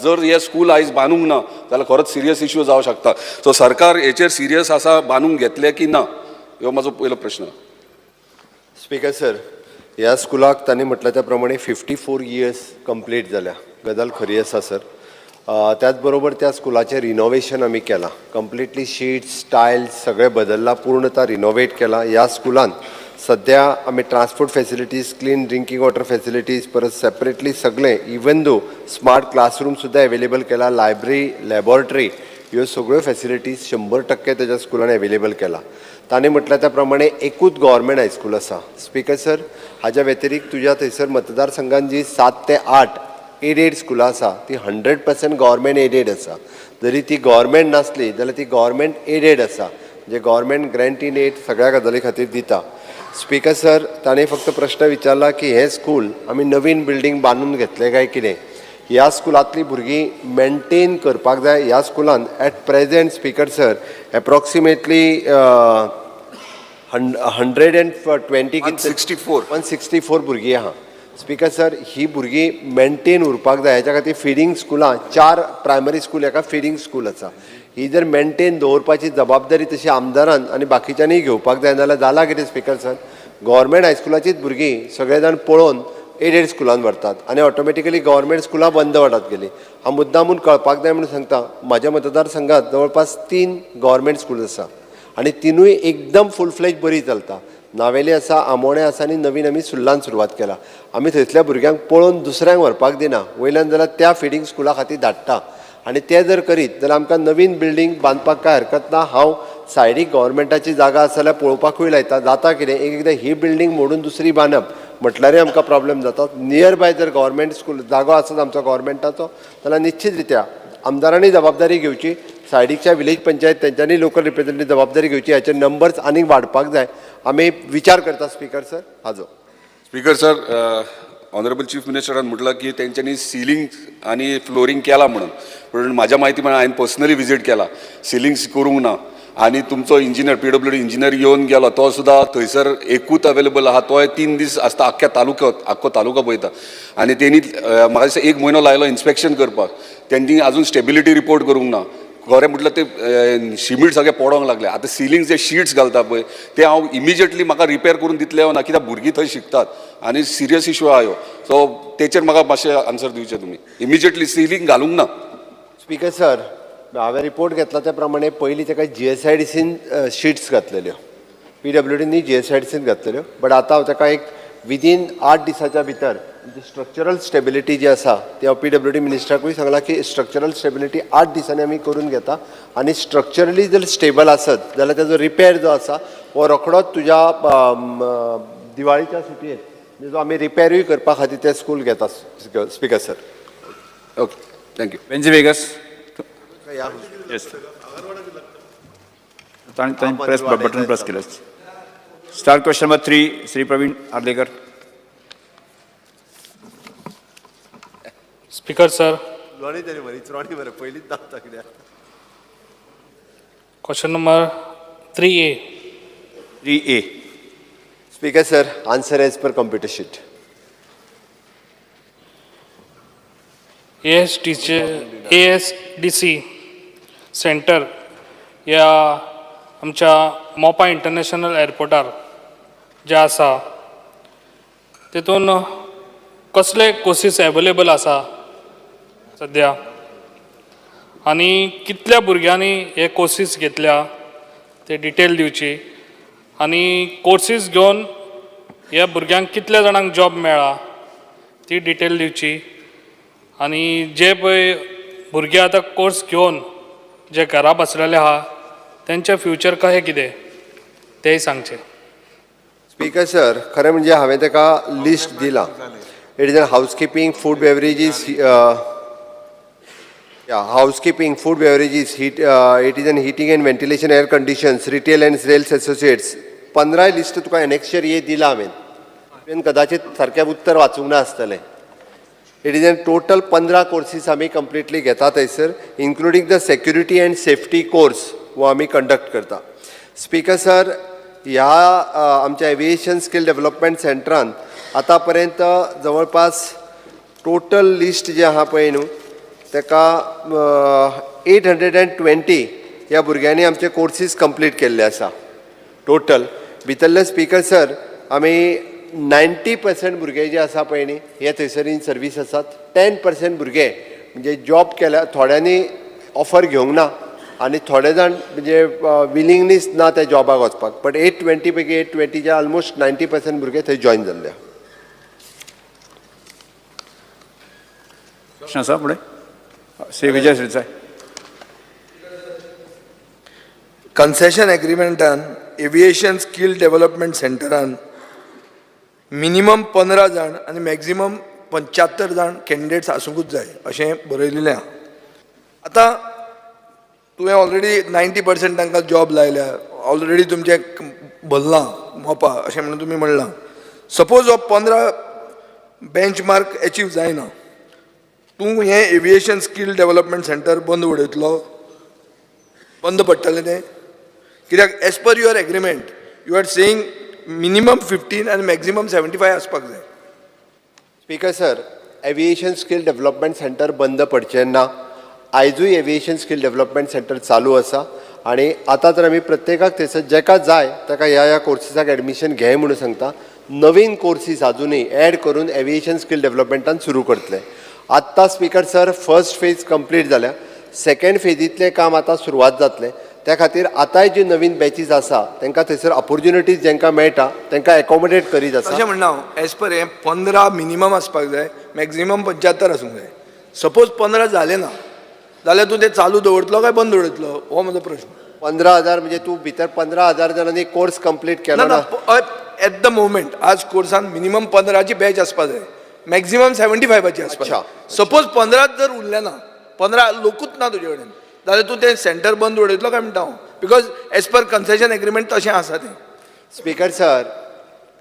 जर हे स्कूल आयज बांदूंक ना जाल्यार खरोच सिरियस इश्यू जावं शकता. सो सरकार हेचेर सिरियस आसा बांदूंक घेतले की ना ह्यो म्हजो पयलो प्रश्न. स्पीकर सर, ह्या स्कुलाक तांणी म्हटल्या त्या प्रमाणे 54 इयर्स कंप्लीट जाल्या, गजाल खरी आसा सर. त्याच बरोबर त्या स्कुलाचें रिनोवेशन आमी केलां, कंप्लिटली शीट्स टायल्स सगळें बदलला, पूर्णता रिनोवेट केला. ह्या स्कुलान सद्या आमी transport facilities, clean drinking water facilities, परत सेपरेटली सगळें इवन दो स्मार्ट क्लासरूम सुद्दां अवेलेबल केला, लायब्ररी, लॅबॉरेटरी ह्यो सगळ्यो फॅसिलिटीज 100% तेज्या स्कुलान अवेलेबल केला. ताणें म्हटल्या त्या प्रमाणे एकूच गव्हर्मेंट हायस्कूल आसा. स्पीकर सर, हाज्या व्यतिरिक्त तुज्या थंयसर मतदारसंघान जी 7 ते 8 एडेड स्कुलां आसा ती 100% गव्हर्मेंट एडेड आसा. जरी ती गव्हर्मेंट नासली जाल्यार ती गव्हर्मेंट एडेड आसा, म्हणजे गव्हर्मेंट ग्रँट इन एड सगळ्या गजाली खातीर दिता. स्पीकर सर, ताणें फक्त प्रश्न विचारला की हे स्कूल आमी नवीन बिल्डींग बांदून घेतले काय कितें. ह्या स्कुलांतलीं भुरगीं मेंटेन करपाक जाय. ह्या स्कुलान at present speaker sir approximately 164 भुरगीं आहा. स्पीकर सर, ही भुरगीं मेंटेन उरपाक जाय, हेच्या खातीर फिडींग स्कुलां 4 प्रायमरी स्कूल हेका फिडींग स्कूल आसा. ही जर मेंटेन दवरपाची जबाबदारी तशी आमदारान आनी बाकीच्यांनी घेवपाक जाय जाल्यार जाला कितें स्पीकर सर. गव्हर्मेंट हायस्कुलाचीच भुरगीं सगळे जाण पळोवन एडेड स्कुलान व्हरतात आनी ऑटोमॅटिकली गव्हर्मेंट स्कुलां बंद पडत गेली. हांव मुद्दामून कळपाक जाय म्हणून सांगता, म्हाज्या मतदारसंघात जवळपास 3 गव्हर्मेंट स्कूल आसा आनी तिनूय एकदम फूल फ्लेज बरी चलता. नावेली आसा, आमोणे आसा आनी नवीन आमी सुल्लान सुरवात केला. आमी थंयसल्या भुरग्यांक पळोवन दुसऱ्यांक व्हरपाक दिना, वयल्यान जाल्यार त्या फिडींग स्कुला खातीर धाडटा. आनी ते जर करीत जाल्यार आमकां नवीन बिल्डींग बांदपाक काय हरकत ना. हांव सायडीक गव्हर्मेंटाची जागा आसा जाल्यार पळोवपाकूय लायता. जाता कितें, एकदां ही बिल्डींग मोडून दुसरी बांदप म्हटल्यारय आमकां प्रॉब्लेम जाता. नियर बाय जर गव्हर्मेंट स्कूल जागो आसत आमचो गव्हर्मेंटाचो जाल्यार निश्चित रित्या आमदारांनी जबाबदारी घेवची, सायडीकच्या विलेज पंचायत तेंच्यांनी लोकल रिप्रेझेंटेटिव्ह जबाबदारी घेवची. हाचे नंबर्स आनीक वाडपाक जाय. आमी विचार करता स्पीकर सर हाजो. स्पीकर सर, ऑनरेबल चीफ मिनिस्टरान म्हटलं की त्यांच्यानी सिलिंग आणि फ्लोरिंग केला म्हणून, पण माझ्या माहिती प्रमाणे हांवें पर्सनली विजीट केला, सिलिंग करूंक ना. आणि तुमचो इंजिनियर PWD इंजिनियर येवन गेलो, तो सुद्धा थंयसर एकूच अवेलेबल आहा. तोय 3 दीस आसता आख्ख्या तालुक्यात, आख्खो तालुका पळयता. आनी तेणी म्हाका दिसता 1 म्हयनो लायलो इन्स्पेक्शन करपाक. त्यांनी अजून स्टेबिलिटी रिपोर्ट करूंक ना. खरें म्हटलं ते शिमीट सगळें पडोंक लागले. आतां सिलिंग जे शीट्स घालता पळय ते हांव इमिजिएटली म्हाका रिपेर करून दितले ना, कित्याक भुरगीं थंय शिकतात आनी सिरियस इश्यू आहा ह्यो. सो तेचेर म्हाका मातशें आन्सर दिवचें तुमी. इमिजिएटली सिलिंग घालूंक ना. स्पीकर सर, हांवें रिपोर्ट घेतला त्या प्रमाणे पयलीं ताका GSIDCन शीट्स घातलेल्यो, PWDनी GSIDCन घातलेल्यो. बट आतां हांव ताका एक विदीन 8 दिसाच्या भितर स्ट्रक्चरल स्टेबिलिटी जी आसा ती हांव PWD मिनिस्टराकूय सांगला की स्ट्रक्चरल स्टेबिलिटी 8 दिसांनी आमी करून घेता. आनी स्ट्रक्चरली जर स्टेबल आसत जाल्यार ताजो रिपेर जो आसा हो रोखडोच तुज्या दिवाळीच्या सुटयेर जो आमी रिपेरूय करपा खातीर ते स्कूल घेता speaker sir. Okay, thank you. Benjy Viegas. Yes. Press button press केलं. Start question number 3, Shri Pravin Arlekar. Speaker sir, question number 3A. 3A. Speaker sir, answer as per computer sheet. ASDC centre या आमच्या मोपा इंटरनॅशनल एअरपोर्टार जे आसा तेतून कसले कोर्सीस अवेलेबल आसा सद्या, आनी कितल्या भुरग्यांनी हे कोर्सीस घेतल्या ते डिटेल दिवची. आनी कोर्सीस घेवन ह्या भुरग्यांक कितल्या जाणांक जॉब मेळ्ळा ती डिटेल दिवची. आनी जे पळय भुरगे आतां कोर्स घेवन जे घरा बसलेले आहा तेंचे फ्युचर कशें कितें तेंय सांगचें. स्पीकर सर, खरें म्हणजे हांवें ताका लिस्ट दिला. It is an housekeeping, food beverages, housekeeping, food beverages, it is an heating and ventilation, air conditions, retail and sales associates. 15 list तुका एनेक्शर ये दिला हांवें. कदाचित सारकें उत्तर वाचूंक ना आसतलें. It is an total 15 courses आमी कंप्लिटली घेता थंयसर, including the security and safety course वो आमी कंडक्ट करता. स्पीकर सर, ह्या आमच्या एविएशन स्किल डेव्हलपमेंट सेंटरान आतां पर्यंत जवळपास टोटल लिस्ट जे आहा पळय न्हू ताका 820 ह्या भुरग्यांनी आमचे कोर्सीस कंप्लीट केल्ले आसा टोटल. भितरले स्पीकर सर आमी 90% भुरगे जे आसा पळय न्ही हे थंयसर इन सर्वीस आसात. 10% भुरगे म्हणजे जॉब केल्या थोड्यांनी ऑफर घेवंक ना आनी थोडे जाण म्हणजे विलिंगनीस ना त्या जॉबाक वचपाक. बट 820 पैकी 820 ऑलमोस्ट 90% भुरगे थंय जॉयन जाल्ले. प्रश्न आसा फुडें? श्री विजय श्रीसाय. कन्सेशन एग्रीमेंटान एविएशन स्कील डेव्हलपमेंट सेंटरान मिनिमम 15 जाण आनी मॅक्झिमम 75 जाण कॅन्डिडेट्स आसूंकूच जाय अशें बरयलेलें आहा. आतां तुवें ऑलरेडी 90% तांकां जॉब लायल्या, ऑलरेडी तुमचें भरलां मोपा अशें म्हणून तुमी म्हणलां. सपोज हो 15 बेंचमार्क एचीव जायना, तूं हें एविएशन स्कील डेव्हलपमेंट सेंटर बंद उडयतलो? बंद पडटलें तें? कित्याक as per your agreement you are saying minimum 15 आनी मॅक्झिमम 75 आसपाक जाय. Speaker sir, aviation skill development centre बंद पडचें ना. आयजूय एविएशन स्कील डेव्हलपमेंट सेंटर चालू आसा आनी आतां तर आमी प्रत्येकाक थंयसर जेका जाय ताका ह्या कोर्सीसाक एडमिशन घे म्हणून सांगता. नवीन कोर्सीस आजुनूय एड करून एविएशन स्कील डेव्हलपमेंटान सुरू करतले. आत्तां speaker sir first phase complete जाल्या. सेकंड फेजीतलें काम आतां सुरवात जातलें. त्या खातीर आतांय जी नवीन बॅचीस आसा तांकां थंयसर ऑपॉर्च्युनिटीज जेंकां मेळटा तांकां एकोमोडेट करीत आसा. अशें म्हणना हांव एज पर हें 15 मिनिमम आसपाक जाय, मॅक्झिमम 75 आसूंक जाय. सपोज 15 जालें ना जाल्यार तूं तें चालू दवरतलो काय बंद उडयतलो हो म्हजो प्रश्न. 15,000 म्हणजे तूं भितर 15,000 जाणांनी कोर्स कंप्लीट केलो ना. एट द मोमेंट आज कोर्सान मिनिमम 15ची बॅच आसपाक जाय, मॅक्झिमम 75ची आसपाक जाय. सपोज 15 जर उरले ना, 15 लोकूच ना तुजे कडेन, जाल्यार तूं तें सेंटर बंद उडयतलो काय म्हणटा हांव. Because as per concession agreement तशें आसा तें. स्पीकर सर,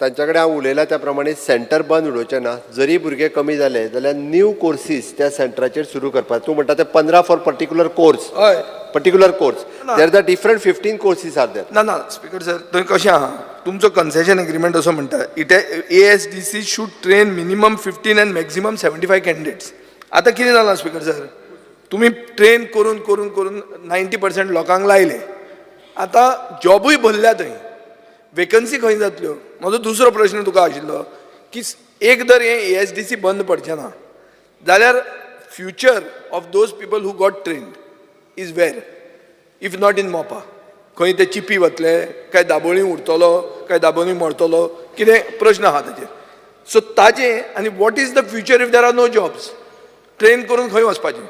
तांच्या कडेन हांव उलयलां त्या प्रमाणे सेंटर बंद उडोवचें ना. जरी भुरगे कमी जाले जाल्यार न्यू कोर्सीस त्या सेंटराचेर सुरू करपाक. तूं म्हणटा ते 15 फॉर पर्टिक्युलर कोर्स. हय particular course there the different 15 courses are there. ना स्पीकर सर, थंय कशें आहा तुमचो कन्सेशन एग्रीमेंट असो म्हणटा it ASDC should train minimum 15 आनी मॅक्झिमम 75 कॅन्डिडेट्स. आतां कितें जालां स्पीकर सर, तुमी ट्रेन करून करून करून 90% लोकांक लायले. आतां जॉबूय भरल्या थंय, वेकन्सी खंय जातल्यो? म्हजो दुसरो प्रश्न तुका आशिल्लो की एक जर हें ASDC बंद पडचें ना जाल्यार future of those people who got trained is where if not in Mopa. खंय ते चिपी वतले काय दाबोळी उरतलो काय दाबोळी मरतलो, कितें प्रश्न आहा ताचेर. सो ताजें आनी what is the future if there are no jobs? Train करून खंय वचपाचें?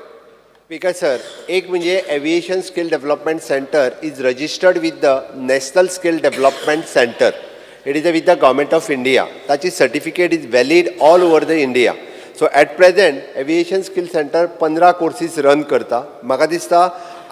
स्पीकर सर, एक म्हणजे aviation skill development centre is registered with the national skill development centre. It is with the government of India. ताची certificate is valid all over the India. So at present aviation skill centre 15 courses run करता. म्हाका दिसता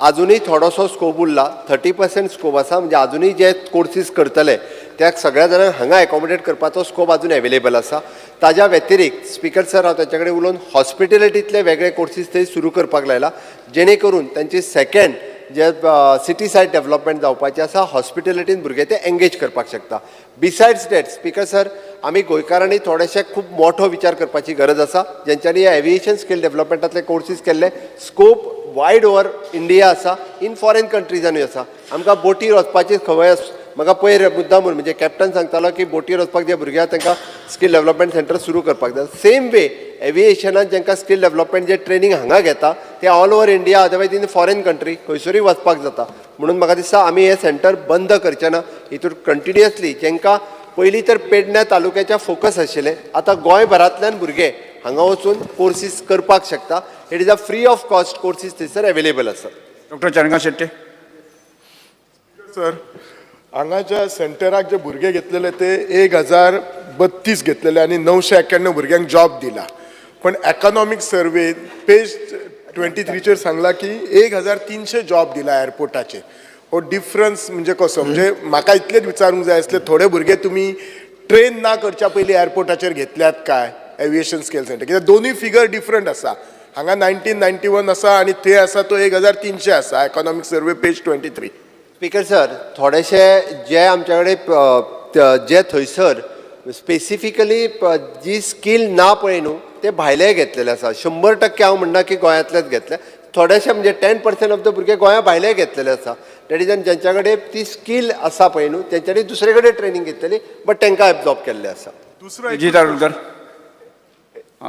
अजूनही थोडोसो scope उरला. 30% scope आसा. म्हणजे अजूनही जे कोर्सीस करतले त्या सगळ्या जाणांक हांगा एकोमोडेट करपाचो स्कोप अजून अवेलेबल आसा. ताज्या व्यतिरिक्त स्पीकर सर हांव ताचे कडेन उलोवन हॉस्पिटॅलिटींतले वेगळे कोर्सीस थंय सुरू करपाक लायला, जेणे करून तांचे सेकंड जे सिटी सायड डेव्हलपमेंट जावपाचें आसा हॉस्पिटॅलिटीन भुरगे ते एंगेज करपाक शकता. बिसायड्स दॅट स्पीकर सर, आमी गोंयकारांनी थोडेशे खूब मोठो विचार करपाची गरज आसा. जेंच्यांनी एविएशन स्किल डेव्हलपमेंटांतले कोर्सीस केल्ले स्कोप वायड ओवर इंडिया आसा, इन फॉरेन कंट्रीजांनी आसा. आमकां बोटीर वचपाची खंय म्हाका पयर मुद्दाम म्हणजे कॅप्टन सांगतालो की बोटीर वचपाक जे भुरगे आसा तांकां स्कील डेव्हलपमेंट सेंटर सुरू करपाक जाय. सेम वे एविएशनान जेंकां स्कील डेव्हलपमेंट जे ट्रेनिंग हांगा घेता ते all over India otherwise in foreign country खंयसरूय वचपाक जाता. म्हणून म्हाका दिसता आमी हे सेंटर बंद करचे ना. हितून कंटिन्युअसली जेंकां पयलीं तर पेडण्या तालुक्याच्या फोकस आशिल्ले, आतां गोंयभरांतल्यान भुरगे हांगा वचून कोर्सीस करपाक शकता. It is a free of cost courses थंयसर अवेलेबल आसा. डॉक्टर चरणकांत शेट्टे. सर, हांगाच्या सेंटराक जे भुरगे घेतलेले ते 1032 घेतलेले आनी 991 भुरग्यांक जॉब दिला. पण एकॉनॉमिक सर्वे पेज 23चेर सांगला की 1300 जॉब दिला एअरपोर्टाचेर. हो डिफरन्स म्हणजे कसो? म्हणजे म्हाका इतलेच विचारूंक जाय आसले, थोडे भुरगे तुमी ट्रेन ना करच्या पयलीं एअरपोर्टाचेर घेतल्यात काय एविएशन स्किल सेंटर? कित्याक दोनूय फिगर डिफरंट आसा. हांगा 1991 आसा आनी थंय आसा तो 1300 आसा. एकॉनॉमिक सर्वे पेज 23. स्पीकर सर, थोडेशे जे आमचे कडेन जे थंयसर स्पेसिफिकली जी स्कील ना पळय न्हू ते भायले घेतलेले आसा. 100% हांव म्हणना की गोंयांतलेच घेतले, थोडेशे म्हणजे 10% ऑफ द भुरगे गोंया भायले घेतलेले आसा. डॅट इज ज्यांच्या कडेन ती स्कील आसा पळय न्हू तेंच्यांनी दुसरे कडेन ट्रेनींग घेतलेली बट तांकां एब्जॉर्ब केल्ले आसा. दुसरो विजय तारळकर.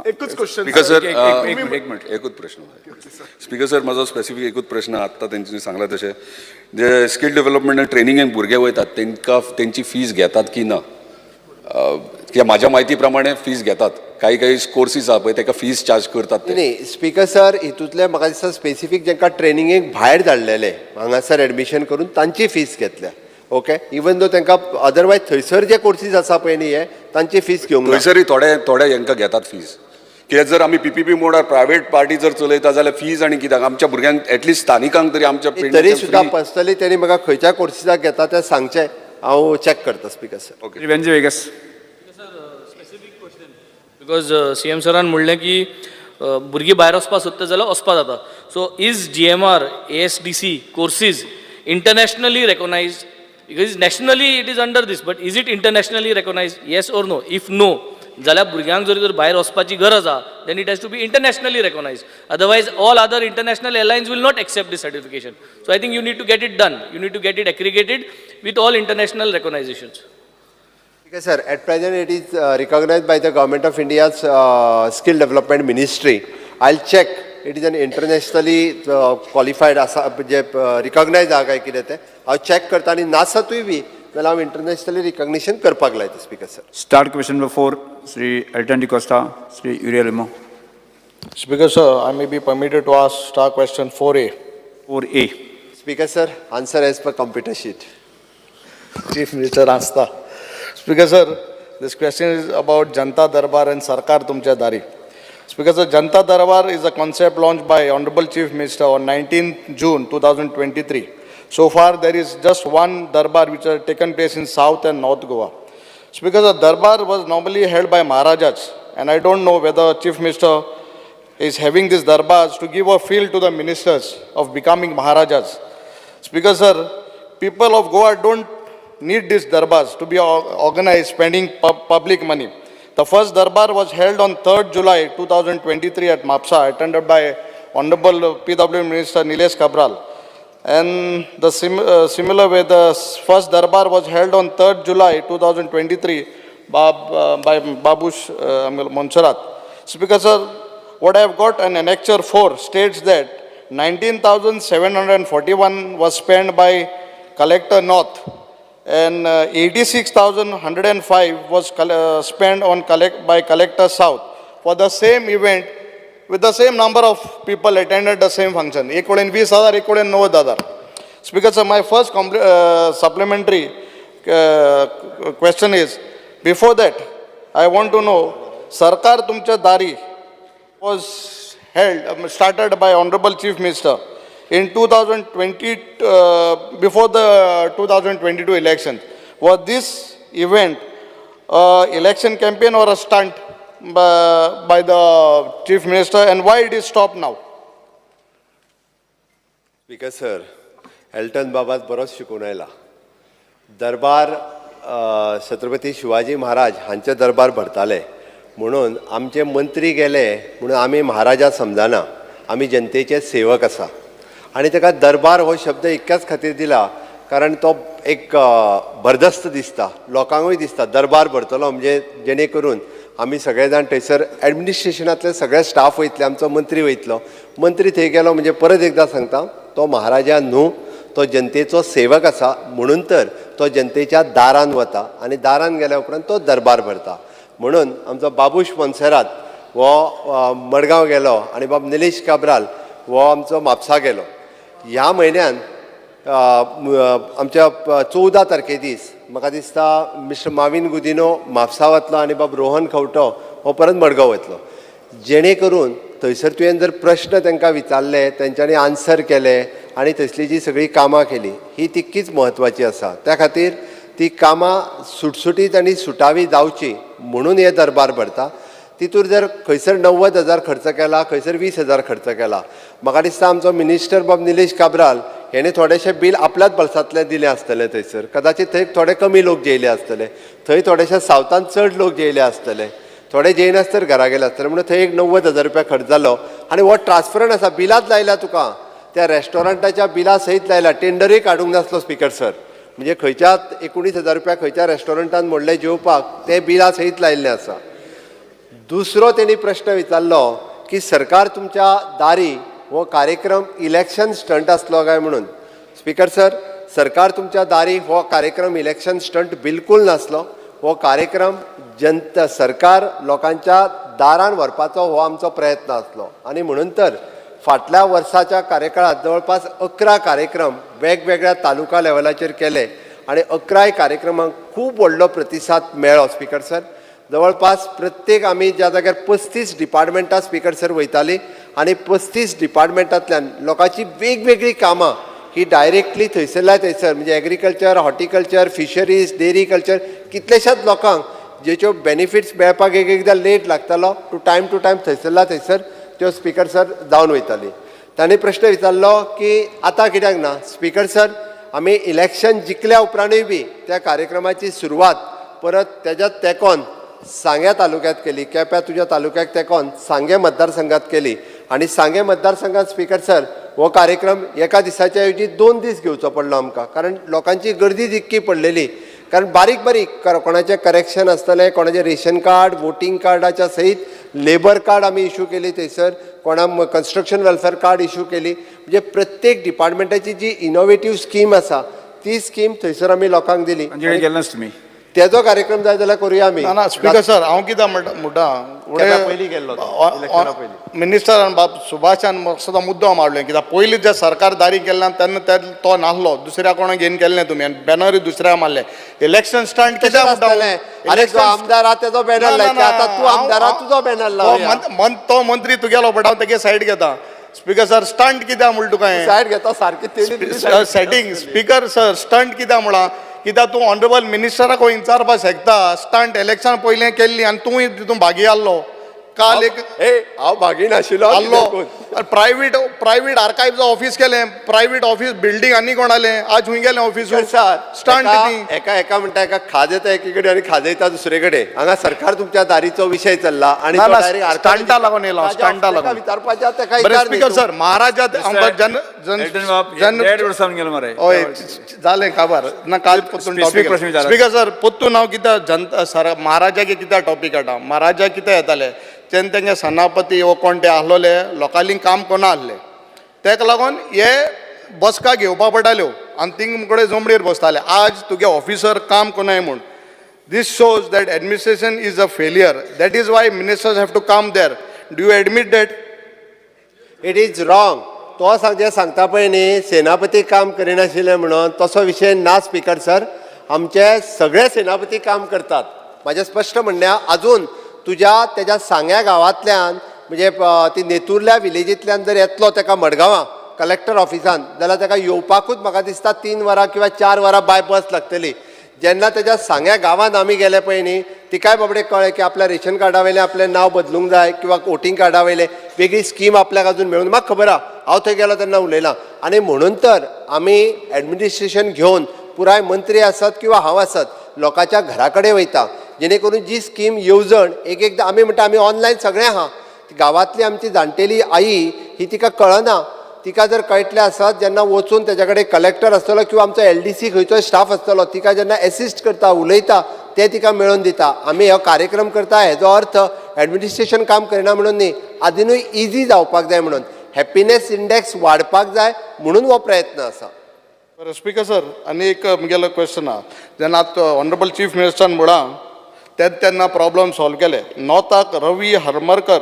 एकूच क्वेश्चन स्पीकर सर एक मिनिट. एकूच प्रश्न स्पीकर सर माझो स्पेसिफीक एकूच प्रश्न आत्ता तेंच्यांनी सांगला तशें जे स्कील डेव्हलपमेंट आनी ट्रेनिंगेक भुरगे वयतात तांकां तेंची फीज घेतात की ना? कित्याक म्हाज्या म्हायती प्रमाणे फीज घेतात. काही कोर्सीस आहा पळय ताका फीज चार्ज करतात ते. नाही स्पीकर सर हितूंतले म्हाका दिसता स्पेसिफीक जांकां ट्रेनिंगेक भायर धाडलेले हांगासर एडमिशन करून तांची फीज घेतल्या. ओके, इवन दो तांकां अदरवायज थंयसर जे कोर्सीस आसा पळय न्ही हे तांची फीज घेवंक ना. थंयसरी थोडे हांकां घेतात फीज. कित्याक जर आमी PPP मोडार प्रायवेट पार्टी जर चलयता जाल्यार फीज आनी कित्याक आमच्या भुरग्यांक एटलिस्ट स्थानिकांक तरी आमच्या तरी सुद्दां पर्सनली तेणी म्हाका खंयच्या कोर्सीसाक घेता तें सांगचें, हांव चॅक करता speaker sir. Shri Venzy Viegas. Because CM सरान म्हणलें की भुरगीं भायर वचपाक सोदता जाल्यार वचपा जाता. So is GMR ASDC courses internationally recognised? Because nationally it is under this, but is it internationally recognised? Yes or no? If no जाल्यार भुरग्यांक जर भायर वचपाची गरज आहा then it has to be internationally recognised. Otherwise all other international airlines will not accept this certification. So I think you need to get it done. You need to get it aggregated with all international रेकॉगनायझेशन्स. Okay, sir. At present, it is recognized by the Government of India's Skill Development Ministry. I'll check. It is an internationally qualified असा म्हणजे recognized आहा काय कितें तें हांव check करता आनी नासतूय बी जाल्यार हांव इंटरनॅशनली रिकॉग्निशन करपाक लायता speaker sir. Start question number 4, Shri Alton D'Costa, Shri Yuri Alemao. Speaker sir, I may be permitted to ask star question 4A. 4A. Speaker sir, answer as per computer sheet. Chief Minister Asta. Speaker sir, this question is about Janta Darbar and Sarkar Tumcha Dari. Speaker sir, Janta Darbar is a concept launched by Honorable Chief Minister on 19th June 2023. So far, there is just one Darbar which has taken place in South and North Goa. Speaker sir, Darbar was normally held by Maharajas, and I don't know whether Chief Minister is having these Darbars to give a feel to the ministers of becoming Maharajas. Speaker sir, people of Goa don't need these darbars to be organized spending public money. The first darbar was held on 3rd July 2023 at Mapsa, attended by Honorable PW Minister Nilesh Kabral. And the similar way, the first darbar was held on 3rd July 2023 by Babush Montserrat. Speaker sir, what I have got an Annexure 4 states that 19,741 was spent by Collector North, and 86,105 was spent on by Collector South for the same event with the same number of people attended the same function. 1,20,000, 1,90,000. Speaker sir, my first supplementary question is, before that, I want to know, Sarkar Tumcha Dari was held, started by Honorable Chief Minister in 2020, before the 2022 election. Was this event election campaign or a stunt by the Chief Minister, and why it is stopped now? Speaker sir, एल्टन बाबात बरोच शिकून आयला. दरबार छत्रपती शिवाजी महाराज हांचे दरबार भरताले म्हणून आमचे मंत्री गेले म्हणून आमी महाराजा समजना, आमी जनतेचे सेवक आसा. आणि ताका दरबार हो शब्द इतक्याच खातीर दिला कारण तो एक बरदस्त दिसता, लोकांकूय दिसता दरबार भरतलो म्हणजे जेणे करून आमी सगळे जाण थंयसर एडमिनिस्ट्रेशनांतले सगळे स्टाफ वयतले, आमचो मंत्री वयतलो. मंत्री थंय गेलो म्हणजे परत एकदां सांगता, तो महाराजा न्हू, तो जनतेचो सेवक आसा म्हणून तर तो जनतेच्या दारान वता आनी दारान गेल्या उपरांत तो दरबार भरता. म्हणून आमचो बाबूश मोन्सेरात हो मडगांव गेलो आनी बाब निलेश काब्राल हो आमचो म्हापसा गेलो. ह्या म्हयन्यान आमच्या 14 तारखे दीस म्हाका दिसता मिस्टर माविन गुदिनो म्हापसा वतलो आनी बाब रोहन खंवटो हो परत मडगांव वतलो. जेणे करून थंयसर तुवें जर प्रश्न तांकां विचारले, तेंच्यांनी आन्सर केले आनी थंयसली जी सगळी कामां केली ही तितकीच म्हत्वाची आसा. त्या खातीर ती कामां सुटसुटीत आनी सुटावी जावची म्हणून हे दरबार भरता. तितूर जर खंयसर 90,000 खर्च केला, खंयसर 20,000 खर्च केला. म्हाका दिसता आमचो मिनिस्टर बाब निलेश काब्राल हेणे थोडेशे बील आपल्याच बल्सांतले दिले आसतले थंयसर, कदाचित थंय थोडे कमी लोक जेयले आसतले, थंय थोडेशे सावथान चड लोक जेयले आसतले, थोडे जेयनासतर घरा गेले आसतले, म्हणून थंय एक 90,000 रुपया खर्च जालो. आनी हो ट्रान्सफरंट आसा बिलात लायला तुका, त्या रेस्टॉरंटाच्या बिला सयत लायला, टेंडरूय काडूंक नासलो स्पिकर सर. म्हणजे खंयच्या 19,000 रुपया खंयच्या रेस्टॉरंटान म्हणलें जेवपाक ते बिला सयत लायिल्लें आसा. दुसरो तेणी प्रश्न विचारलो की सरकार तुमच्या दारी हो कार्यक्रम इलेक्शन स्टंट आसलो काय म्हणून. स्पिकर सर, सरकार तुमच्या दारी हो कार्यक्रम इलेक्शन स्टंट बिलकूल नासलो. हो कार्यक्रम जनता सरकार लोकांच्या दारान व्हरपाचो हो आमचो प्रयत्न आसलो. आनी म्हणून तर फाटल्या वर्साच्या कार्यकाळात जवळपास 11 कार्यक्रम वेगवेगळ्या तालुका लेवलाचेर केले आनी 11 कार्यक्रमांक खूब व्हडलो प्रतिसाद मेळ्ळो. स्पिकर सर, जवळपास प्रत्येक आमी ज्या जाग्यार 35 डिपार्टमेंटां स्पिकर सर वयतालीं आनी 35 डिपार्टमेंटांतल्यान लोकांची वेगवेगळी कामां ही डायरेक्टली थंयसरल्या थंयसर म्हणजे agriculture, horticulture, fisheries, dairy culture कितलेशाच लोकांक जेच्यो बेनिफिट्स मेळपाक एक एकदां लेट लागतालो टू टायम थंयसरल्या थंयसर त्यो स्पिकर सर जावन वयताली. ताणें प्रश्न विचारलो की आतां कित्याक ना. स्पिकर सर, आमी इलेक्शन जिखल्या उपरांतूय बी त्या कार्यक्रमाची सुरवात परत तेज्याच तेंकोन सांगे तालुक्यांत केली, केप्यां तुज्या तालुक्याक तेंकोन सांगे मतदारसंघात केली. आनी सांगे मतदारसंघात स्पिकर सर हो कार्यक्रम एका दिसाच्या ऐवजी 2 दीस घेवचो पडलो आमकां, कारण लोकांची गर्दी जितकी पडलेली. कारण बारीक बारीक कोणाचें करेक्शन आसतलें, कोणाचें रेशन कार्ड, वोटींग कार्डाच्या सयत लेबर कार्ड आमी इशू केली थंयसर, कोणा कन्स्ट्रक्शन वेलफेअर कार्ड इशू केली. म्हणजे प्रत्येक डिपार्टमेंटाची जी इनोवेटीव स्कीम आसा ती स्कीम थंयसर आमी लोकांक दिली. गेले नास तुमी तेजो कार्यक्रम जाय जाल्यार करुया आमी. ना स्पिकर सर, हांव कितें म्हणटा पयलीं गेल्लो इलेक्शना पयलीं मिनिस्टरान बाब सुभाषान सुद्धा मुद्दो मारलो, कित्याक पयलीं जे सरकार दारी केल्ले तेन्ना तो नासलो, दुसऱ्या कोणाक घेवन केल्लें तुमी आनी बॅनरूय दुसऱ्या मारले. इलेक्शन स्टंट कित्याक अरे जो आमदार आहा तेजो बॅनर लायता, आतां तूं आमदार आहा तुजो बॅनर लावया. तो मंत्री तुगेलो बट हांव तेगे सायड घेता. स्पिकर सर, स्टंट कित्याक म्हणटा तुका सायड घेता सारकी सेटिंग. स्पिकर सर, स्टंट कित्याक म्हणा, कित्याक तूं ऑनरेबल मिनिस्टराक विचारपाक शकता. स्टंट इलेक्शन पयलें केल्ली आनी तूंय तितून भागी आसलो. काल एक हांव भागी नाशिल्लो आसलो. प्रायव्हेट आर्कायव्हचं ऑफिस केलें, प्रायव्हेट ऑफिस बिल्डींग आनी कोणालें, आज हूंय गेलें ऑफिस स्टंट. एका म्हणटा एका खाज येता एके कडेन आनी खाज येता दुसरे कडेन. हांगा सरकार तुमच्या दारीचो विशय चल्ला आनी स्टंटा लागून येयलो, स्टंटा लागून विचारपाचें तेका. स्पिकर सर, महाराजा हय जालें काबार ना. काल पोत्तून टॉपीक स्पिकर सर, पोत्तून हांव कित्याक जनता सर महाराजागे कित्याक टॉपीक हाडटा. महाराजा कितें येताले तेन्ना तेंगे सेनापती वो कोण ते आसलोले लोकांनी काम कोना आसले, तेका लागून हे बसका घेवपा पडटाल्यो आनी थिंग कडेन जमडीर बसताले. आज तुगे ऑफिसर काम कोनाय म्हूण. This shows that administration is a failure. That is why ministers have to come there. Do you admit that? It is wrong. तो सांगता पळय न्ही सेनापती काम करिनाशिल्ले म्हणून, तसो विशय ना स्पिकर सर. आमचे सगळे सेनापती काम करतात. म्हाजें स्पश्ट म्हणणें, अजून तेज्या सांग्या गांवांतल्यान म्हणजे ती नेतुर्ल्या विलेजींतल्यान जर येतलो तेका मडगांवां कलेक्टर ऑफिसान, जाल्यार तेका येवपाकूच म्हाका दिसता 3 वरां किंवा 4 वरां बाय बस लागतली. जेन्ना तेज्या सांग्या गांवांत आमी गेले पळय न्ही, तिकाय बाबडे कळ्ळें की आपल्या रेशन कार्डा वयलें आपलें नांव बदलूंक जाय किंवा वोटींग कार्डा वयलें वेगळी स्कीम आपल्याक अजून मेळूंक. म्हाका खबर आहा, हांव थंय गेलो तेन्ना उलयलां. आनी म्हणून तर आमी एडमिनिस्ट्रेशन घेवन पुराय मंत्री आसत किंवा हांव आसत लोकांच्या घरा कडेन वयता, जेणे करून जी स्कीम येवजण एकदां आमी म्हणटा आमी ऑनलायन सगळें आहा. गांवांतली आमची जाणटेली आई ही तिका कळना. तिका जर कळटलें आसत जेन्ना वचून तेज्या कडेन कलेक्टर आसतलो किंवा आमचो LDC खंयचोय स्टाफ आसतलो तिका जेन्ना एसिस्ट करता उलयता ते तिका मेळोवन दिता. आमी हो कार्यक्रम करता हेजो अर्थ एडमिनिस्ट्रेशन काम करिना म्हणून न्ही, आजुनूय इजी जावपाक जाय म्हणून, हॅपिनेस इंडेक्स वाडपाक जाय म्हणून हो प्रयत्न आसा. स्पिकर सर, आनी एक म्हगेलो क्वेश्चन आहा. जेन्ना ऑनरेबल चीफ मिनिस्टरान म्हणा तेन्ना प्रॉब्लम सॉल्व केले. नॉर्थाक रवी हरमरकर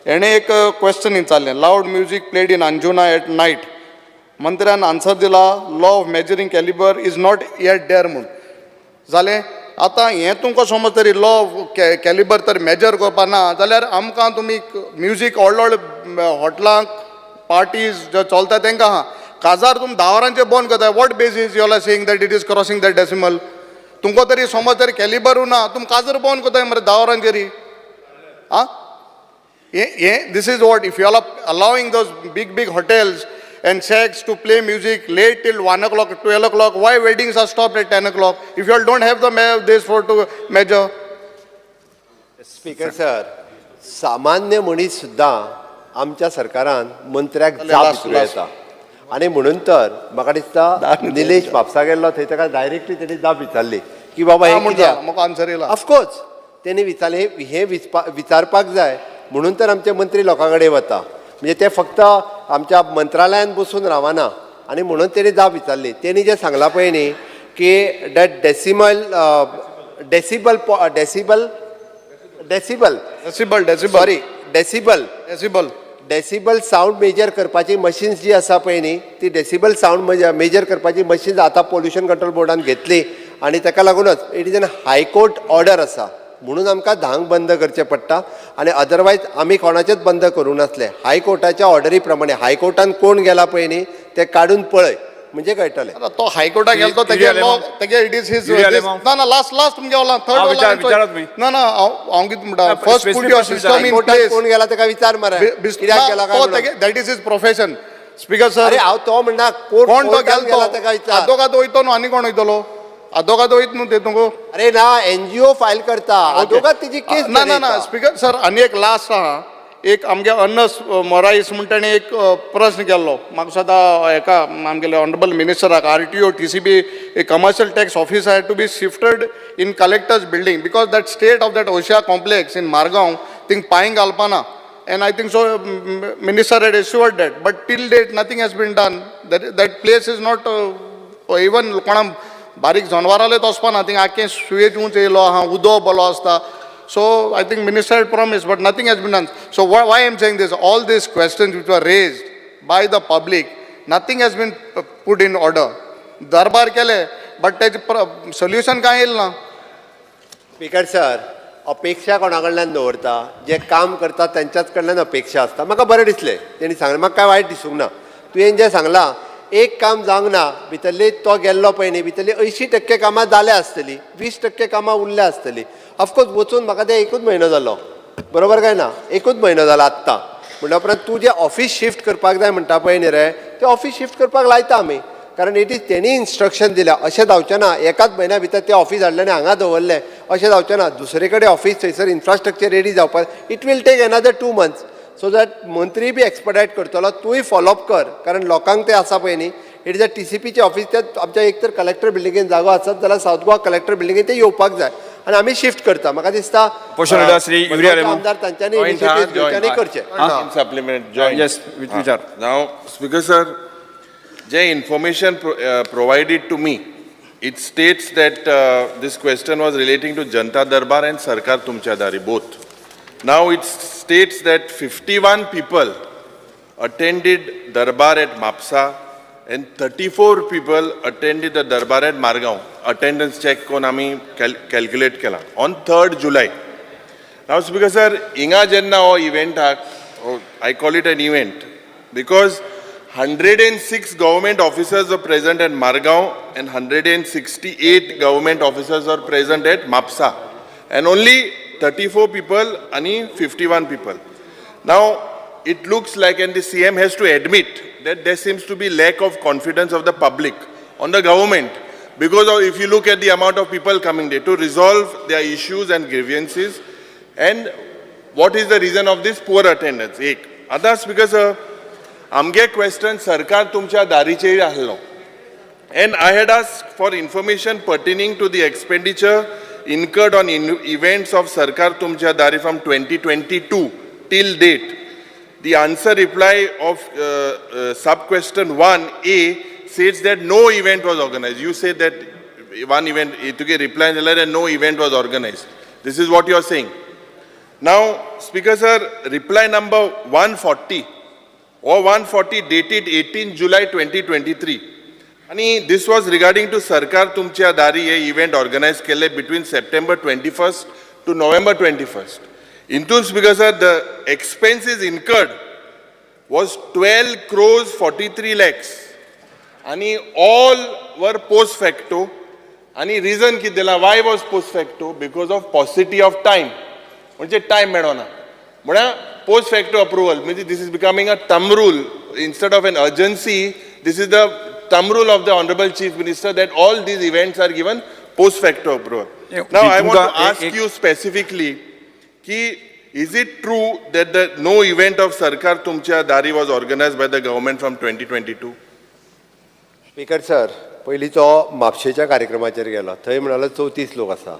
हेणें एक क्वेश्चन विचारलें, loud music played in Anjuna at night. मंत्र्यान आन्सर दिला, law of measuring calibre is not yet there म्हूण. जालें. आतां हें तुमकां समज तरी लॉ ऑफ कॅलिबर तर मेजर करपा ना जाल्यार आमकां तुमी म्युजीक व्हडले हॉटलांक पार्टीज जे चलता तांकां आहा, काजार तुमी 10 वरांचेर बंद करता. What basis you are saying that it is crossing that decibel. तुमकां तरी समज तरी कॅलिबरू ना, तुमी काजार बंद करताय मरे 10 वरांचेर. आं this is what, if you are allowing those big hotels and shacks to play music late till 1 o'clock, 12 o'clock. Why weddings are stopped at 10 o'clock? If you all don't have this for to measure. Speaker sir, सामान्य मनीस सुद्दां आमच्या सरकारान मंत्र्याक जाप विचारूं येता आनी म्हणून तर म्हाका दिसता निलेश म्हापसा गेल्लो थंय ताका डायरेक्टली तेणी जाप विचारली की बाबा हे कित्याक म्हाका आन्सर येयला. ऑफकोर्स तेणी विचारले हे विचारपाक जाय म्हणून तर आमचे मंत्री लोकां कडेन वता. म्हणजे ते फक्त आमच्या मंत्रालयान बसून रावना आनी म्हणून तेणी जाप विचारली. तेणी जे सांगलां पळय न्ही की दॅट डेसिबल साऊंड मेजर करपाची मशीन्स जी आसा पळय न्ही ती डेसिबल साऊंड मेजर करपाची मशीन्स आतां पोल्युशन कंट्रोल बोर्डान घेतली आनी ताका लागूनच it is N high court order आसा म्हणून आमकां धांक बंद करचें पडटा आनी अदरवायज आमी कोणाचेच बंद करूं नासले. हायकोर्टाच्या ऑर्डरी प्रमाणे हायकोर्टान कोण गेला पळय न्ही ते काडून पळय म्हणजे कळटलें. तो हायकोर्टाक गेलो तेगे इट इज हिज ना लास्ट तुमगे वाला थर्ड ना हांव कितें म्हणटा first put your system in place. कोण गेला ताका विचार मरे कित्याक गेला काय that is his profession. Speaker sir अरे हांव तो म्हणना कोण तो गेला ताका विचार. आदोगाद वयतो न्हू आनी कोण वयतलो आदोगाद वयत न्हू ते तुमको. अरे ना एनजीओ फायल करता आदोगाद तिची केस ना स्पीकर सर आनी एक लास्ट आहा एक आमगे अन्नस मोराईस म्हण ताणें एक प्रश्न केल्लो म्हाका सदां हेका आमगेले ऑनरेबल मिनिस्टराक RTO TCB ए commercial tax office had to be shifted in collectors building because that state of that Osia complex in Margao thing पांय घालपाना and I think so minister had assured that but till date nothing has been done. That place is not even कोणा बारीक जनवारालेच वचपाना thing आख्खें सुयेज उंच येयलो आहा उदो बरो आसता. So I think minister had promised, but nothing has been done. So why I am saying this? All these questions which were raised by the public, nothing has been put in order. Darbar केले, but त्याचे solution काय येईल ना? Speaker sir, अपेक्षा कोणा कडल्यान दवरता जे काम करता त्यांच्याच कडल्यान अपेक्षा आसता. म्हाका बरें दिसलें तेणी सांगलें, म्हाका काय वायट दिसूंक ना. तुवें जें सांगलां एक काम जावंक ना भितरली तो गेल्लो पळय न्ही भितरली 80% कामां जाल्या आसतली 20% कामां उरल्या आसतली. ऑफकोर्स वचून म्हाका ते एकूच म्हयनो जालो बरोबर काय ना एकूच म्हयनो जाला आत्तां म्हणल्या उपरांत तूं जें ऑफिस शिफ्ट करपाक जाय म्हणटा पळय न्ही रे तें ऑफिस शिफ्ट करपाक लायता आमी कारण इट इज तेणी इन्स्ट्रक्शन दिल्या. अशें जावचें ना एकाच म्हयन्या भितर तें ऑफिस हाडलें आनी हांगा दवरलें अशें जावचें ना. दुसरे कडेन ऑफिस थंयसर इन्फ्रास्ट्रक्चर रेडी जावपाक it will take another 2 months so that मंत्री बी एक्सपर्टायट करतलो तूंय फॉलोअप कर कारण लोकांक तें आसा पळय न्ही इट इज अ TCPचें ऑफिस ते आमच्या एक तर कलेक्टर बिल्डिंगेन जागो आसत जाल्यार सावथ गोवा कलेक्टर बिल्डिंगेन ते येवपाक जाय आनी आमी शिफ्ट करता. म्हाका दिसता आमदार तांच्यांनी इनिशिएटीव्ह घेवचे आनी करचे. सप्लिमेंट विचार. नाव स्पीकर सर जे information provided to me it states that this question was relating to Janta Darbar and Sarkar Tumcha Dari both. Now it states that 51 people attended Darbar at Mapsa and 34 people attended the Darbar at Margaon. Attendance check kon ami calculate kela on 3rd July. Now Speaker sir, inga jenna o event I call it an event because 106 government officers were present at Margaon and 168 government officers were present at Mapsa and only 34 people and 51 people. Now it looks like and the CM has to admit that there seems to be lack of confidence of the public on the government because of, if you look at the amount of people coming there to resolve their issues and grievances and what is the reason of this poor attendance. Ek others because आमगे question सरकार तुमच्या दारीचेर आहलो and I had asked for information pertaining to the expenditure incurred on events of Sarkar Tumcha Dari from 2022 till date. The answer reply of sub-question 1A says that no event was organized. You said that one event, it took a reply and no event was organized. This is what you are saying. Now, Speaker sir, reply number 140 or 140 dated 18 July 2023. And this was regarding to Sarkar Tumcha Dari event organized kele between September 21st to November 21st. Intun Speaker sir, the expenses incurred was 12 crores 43 lakhs. And all were post facto. And reason ki dila why was post facto? Because of paucity of time. Time medona. Post facto approval, this is becoming a thumb rule instead of an urgency, this is the thumb rule of the Honorable Chief Minister that all these events are given post facto approval. Now I want to ask you specifically, is it true that no event of Sarkar Tumcha Dari was organized by the government from 2022? Speaker sir, पयलीं तो म्हापशेच्या कार्यक्रमाचेर गेलो, थंय म्हणालो 34 लोक आसा.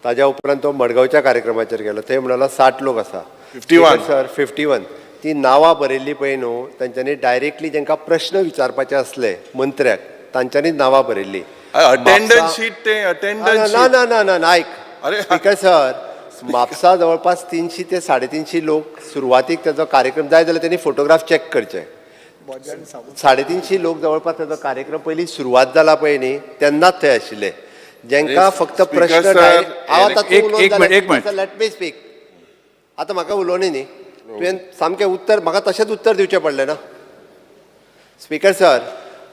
ताज्या उपरांत तो मडगांवच्या कार्यक्रमाचेर गेलो, थंय म्हणालो 60 लोक आसा. 51 सर 51. ती नांवां बरयल्लीं पळय न्हू, तांच्यांनी डायरेक्टली जांकां प्रश्न विचारपाचे असले मंत्र्याक, तांच्यांनीच नांवां बरयल्लीं. अटेंडन्स शीट ते अटेंडन्स ना ना ना ना ना आयक स्पीकर सर, म्हापसा जवळपास 300 ते 350 लोक सुरवातीक त्याचो कार्यक्रम जाय जाल्यार त्यांनी फोटोग्राफ चेक करचे. 350 लोक जवळपास त्याचो कार्यक्रम पयलीं सुरवात जाला पळय न्ही तेन्नाच थंय आशिल्ले. जेंकां फक्त प्रश्न लेट मी स्पीक. आतां म्हाका उलोवनी न्ही, तुवें सामकें उत्तर म्हाका तशेंच उत्तर दिवचें पडलें ना. स्पीकर सर,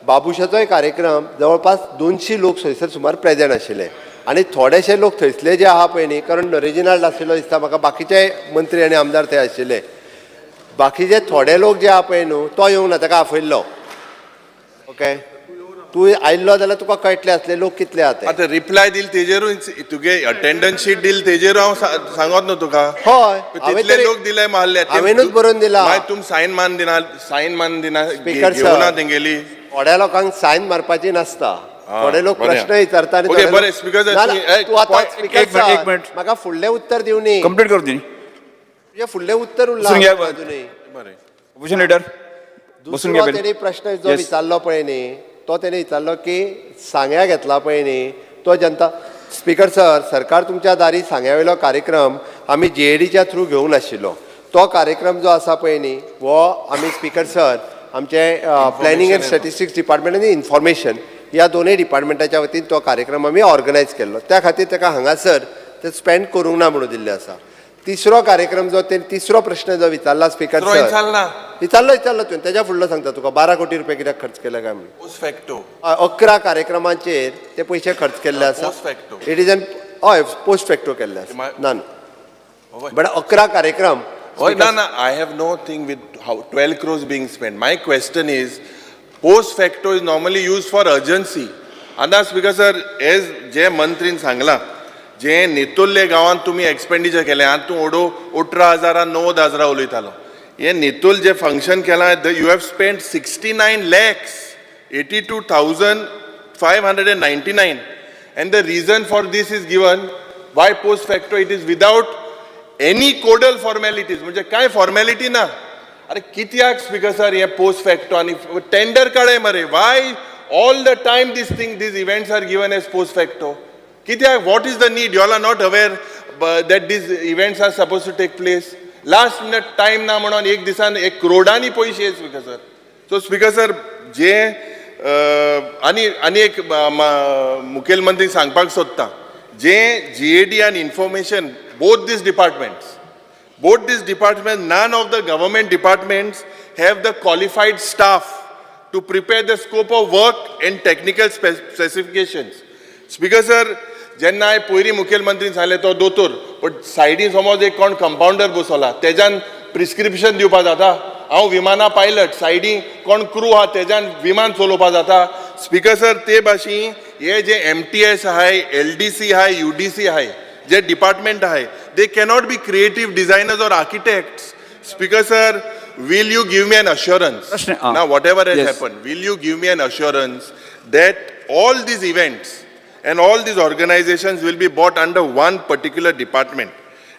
बाबुशाचोय कार्यक्रम जवळपास 200 लोक थंयसर सुमार प्रेजेंट आशिल्ले आनी थोडेशे लोक थंयसले जे आहा पळय न्ही, कारण रेजिनाल्ड आशिल्लो दिसता म्हाका, बाकीचे मंत्री आनी आमदार थंय आशिल्ले. बाकीचे थोडे लोक जे आहा पळय न्हू तो येवंक ना, ताका आपयल्लो. ओके, तूं आयिल्लो जाल्यार तुका कळटलें आसलें लोक कितले आहा ते. आतां रिप्लाय दिल तेजेरूय तुगे अटेंडन्स शीट दिल तेजेरू हांव सांगत न्हू तुका. हय, तितले लोक दिले मारले, हांवेनूच बरोवन दिला. तुम सायन मान दिना स्पीकर घेवना सर, तेंगेली. थोड्या लोकांक सायन मारपाची नासता, थोडे लोक प्रश्न विचारता आनी ओके, बरें स्पीकर तूं आतां स्पीकर सर म्हाका फुडलें उत्तर दिवनी. कंप्लीट करू दी. तुजें फुडलें उत्तर उरलां अजुनूय. ऑपोजिशन लीडर बसून घ्या. तेणी प्रश्न जो विचारलो पळय न्ही, तो तेणी विचारलो की सांग्या घेतला पळय न्ही तो जनता. स्पीकर सर, सरकार तुमच्या दारी सांग्यावेलो कार्यक्रम आमी JADच्या थ्रू घेवंक नाशिल्लो. तो कार्यक्रम जो आसा पळय न्ही हो आमी स्पीकर सर आमचे प्लॅनिंग एंड स्टॅटिस्टिक्स डिपार्टमेंट आनी इन्फॉर्मेशन ह्या दोनूय डिपार्टमेंटाच्या वतीन तो कार्यक्रम आमी ऑर्गनायज केल्लो. त्या खातीर ताका हांगासर ते स्पेंड करूंक ना म्हणून दिल्ले आसा. तिसरो कार्यक्रम जो तिसरो प्रश्न जो विचारला स्पीकर सर, विचारलो तुवें, तेच्या फुडलो सांगता तुका 12 कोटी रुपया कित्याक खर्च केले काय म्हणून. पोस्ट फॅक्टो 11 कार्यक्रमांचेर ते पयशे खर्च केल्ले आसा. इट इज एन हय पोस्ट फॅक्टो केल्ले आसा. ना बट 11 कार्यक्रम. No, I have no thing with how 12 crores being spent. My question is, post facto is normally used for urgency. And that's because, sir, as जे मंत्रीन सांगला, जे नेतुल्ले गांवांत तुम्ही एक्सपेंडिचर केले, आतां तूं ओडो 18,000 9,000 उलयतालो. हे नेतुल जे फंक्शन केला, you have spent 69 lakhs, 82,599. And the reason for this is given, why post facto it is without any codal formalities. म्हणजे काय फॉर्मॅलिटी ना. अरे कित्याक स्पीकर सर हे पोस्ट फॅक्टो आनी टेंडर काडय मरे. Why all the time these events are given as post facto? कित्याक? What is the need? You all are not aware that these events are supposed to take place? Last minute time ना म्हणून एक दिसान 1 करोडांनी पयशे speaker sir. So speaker sir जे आनी एक मुखेलमंत्री सांगपाक सोदता, जे JAD and information, both these departments, none of the government departments have the qualified staff to prepare the scope of work and technical specifications. Speaker sir, जेन्ना हांवें पयलीं मुखेलमंत्रीन सांगलें तो दोतोर, बट सायडीन समज एक कोण कंपाउंडर बसवला, तेज्यान प्रिस्क्रिप्शन दिवपाक जाता. हांव विमाना पायलट, सायडीन कोण क्रू आहा तेज्यान विमान चलोवपाक जाता. स्पीकर सर, ते भाशेन हे जे MTS आहाय, LDC आहाय, UDC आहाय, जे डिपार्टमेंट आहाय, they cannot be creative designers or architects. Speaker sir, will you give me an assurance? Now whatever has happened, will you give me an assurance that all these events and all these organizations will be brought under one particular department,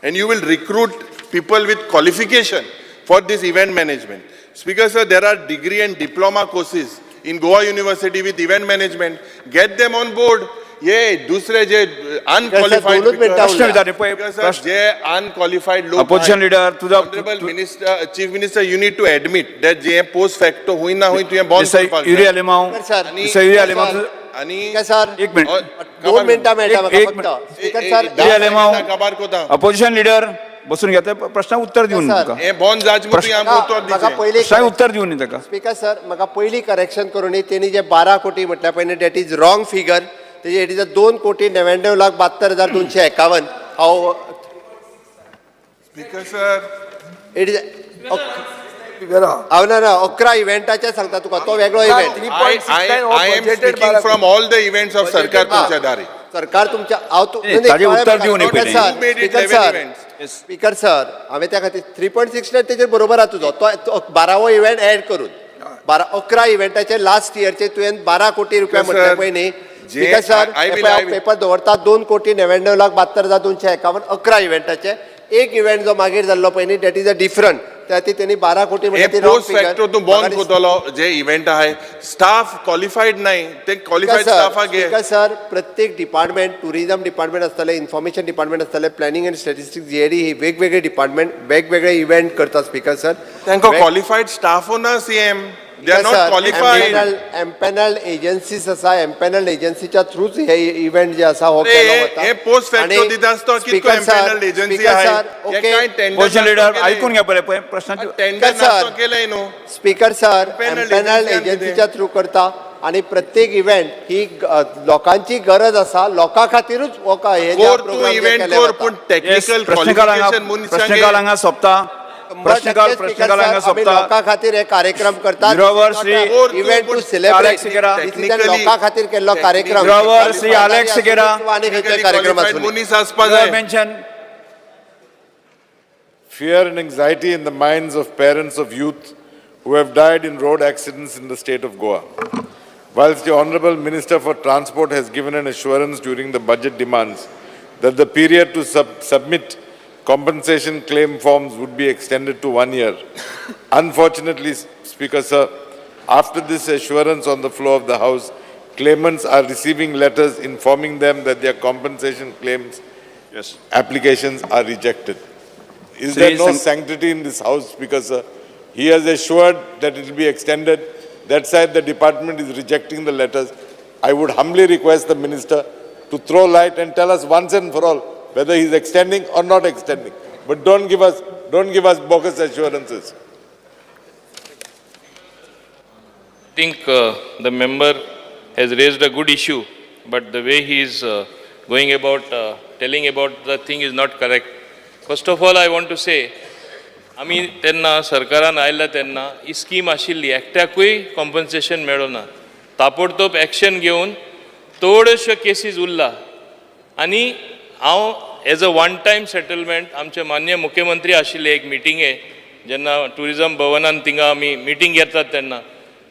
and you will recruit people with qualification for this event management? Speaker sir, there are degree and diploma courses in Goa University with event management. Get them on board. ये दुसरे जे unqualified जे unqualified लोक. Opposition leader तुझा honourable minister, chief minister, you need to admit that जे post facto हुई ना हुई तुवें बॉन्ड करपाक. युरिया लेमाव आणि सर 1 मिनिट 2 मिनटां मेळटा म्हाका फक्त. स्पीकर सर, युरिया लेमाव काबार कोता. अपोजिशन लीडर बसून घ्या. प्रश्न उत्तर दिवन तुका हे बॉन्ड जाच मुती आमकां उत्तर दिवचें. प्रश्न उत्तर दिवन ताका. स्पीकर सर, म्हाका पयलीं करेक्शन करून तेणी जे 12 कोटी म्हटल्या पळय दॅट इज रॉंग फिगर. तेजे इट इज 2,99,72,251. हांव स्पीकर सर, इट इज ना 11 इव्हेंटाचे सांगता तुका तो वेगळो event. I am speaking from all the events of सरकार तुमच्या दारी. सरकार तुमच्या ताजें उत्तर दिवं न्ही पयलीं. स्पीकर सर हांवें त्या खातीर 3.6 तेजेर बरोबर आहा तुजो तो 12वो इव्हेंट ऍड करून 11 इव्हेंटाचे लास्ट इयरचे तुवें 12 कोटी रुपया म्हटले पळय न्ही. स्पीकर सर पेपर दवरता 2,99,72,251 11 इव्हेंटाचे एक इव्हेंट जो मागीर जाल्लो पळय न्ही दॅट इज अ डिफरंट त्या ती त्यांनी 12 कोटी हे पोस्ट फॅक्टो तूं बंद कोतलो जे इव्हेंट आहे स्टाफ क्वालिफाईड नाही ते क्वालिफाईड स्टाफाक घे. स्पीकर सर प्रत्येक डिपार्टमेंट टुरिझम डिपार्टमेंट आसतले इन्फॉर्मेशन डिपार्टमेंट आसतले प्लॅनिंग अँड स्टॅटिस्टिक्स जीएडी ही वेगवेगळे डिपार्टमेंट वेगवेगळे इव्हेंट करता स्पीकर सर. तांकां क्वालिफाईड स्टाफो ना CM they are not qualified. Empanelled agencies आसा एम्पॅनल्ड एजन्सीच्या थ्रूच हे इव्हेंट जे आसा हो केलो वता. हे पोस्ट फॅक्टो दिता आसतो कितको एम्पॅनल्ड एजन्सी आहे हे काय टेंडर लीडर आयकून घ्या पळय प्रश्नाची टेंडर नासतो केलंय न्हू. स्पीकर सर एम्पॅनल्ड एजन्सीच्या थ्रू करता आणि प्रत्येक इव्हेंट ही लोकांची गरज आसा लोकां खातीरूच हो हे तूं इव्हेंट कर पूण टेक्निकल क्वालिफिकेशन प्रश्नकाल हांगा सोंपता. प्रश्नकाल हांगा सोंपता. लोकां खातीर हे कार्यक्रम करतात. इव्हेंट टू सेलिब्रेट लोकां खातीर केल्लो कार्यक्रम. श्री अलेक्स सिगेरा आनी खंयचे कार्यक्रम आसले. मनीस आसपा जाय. Mention Fear and anxiety in the minds of parents of youth who have died in road accidents in the state of Goa. Whilst the Honourable Minister for Transport has given an assurance during the budget demands that the period to submit compensation claim forms would be extended to 1 year. Unfortunately, Speaker Sir, after this assurance on the floor of the House, claimants are receiving letters informing them that their compensation claims applications are rejected. Is there no sanctity in this House, Speaker Sir? He has assured that it will be extended. That side, the department is rejecting the letters. I would humbly request the Minister to throw light and tell us once and for all whether he is extending or not extending. But don't give us bogus assurances. I think the member has raised a good issue, but the way he is going about telling about the thing is not correct. First of all, I want to say, आमी तेन्ना सरकारान आयल्या तेन्ना ही scheme आशिल्ली एकट्याकूय compensation मेळ्ळो ना. ताबडतोब action घेवन थोड्योश्यो केसीस उरला आनी हांव as a one time settlement आमचे माननीय मुख्यमंत्री आशिल्ले एक मिटिंगे जेन्ना टुरिझम भवनान थिंगा आमी मिटींग घेतात तेन्ना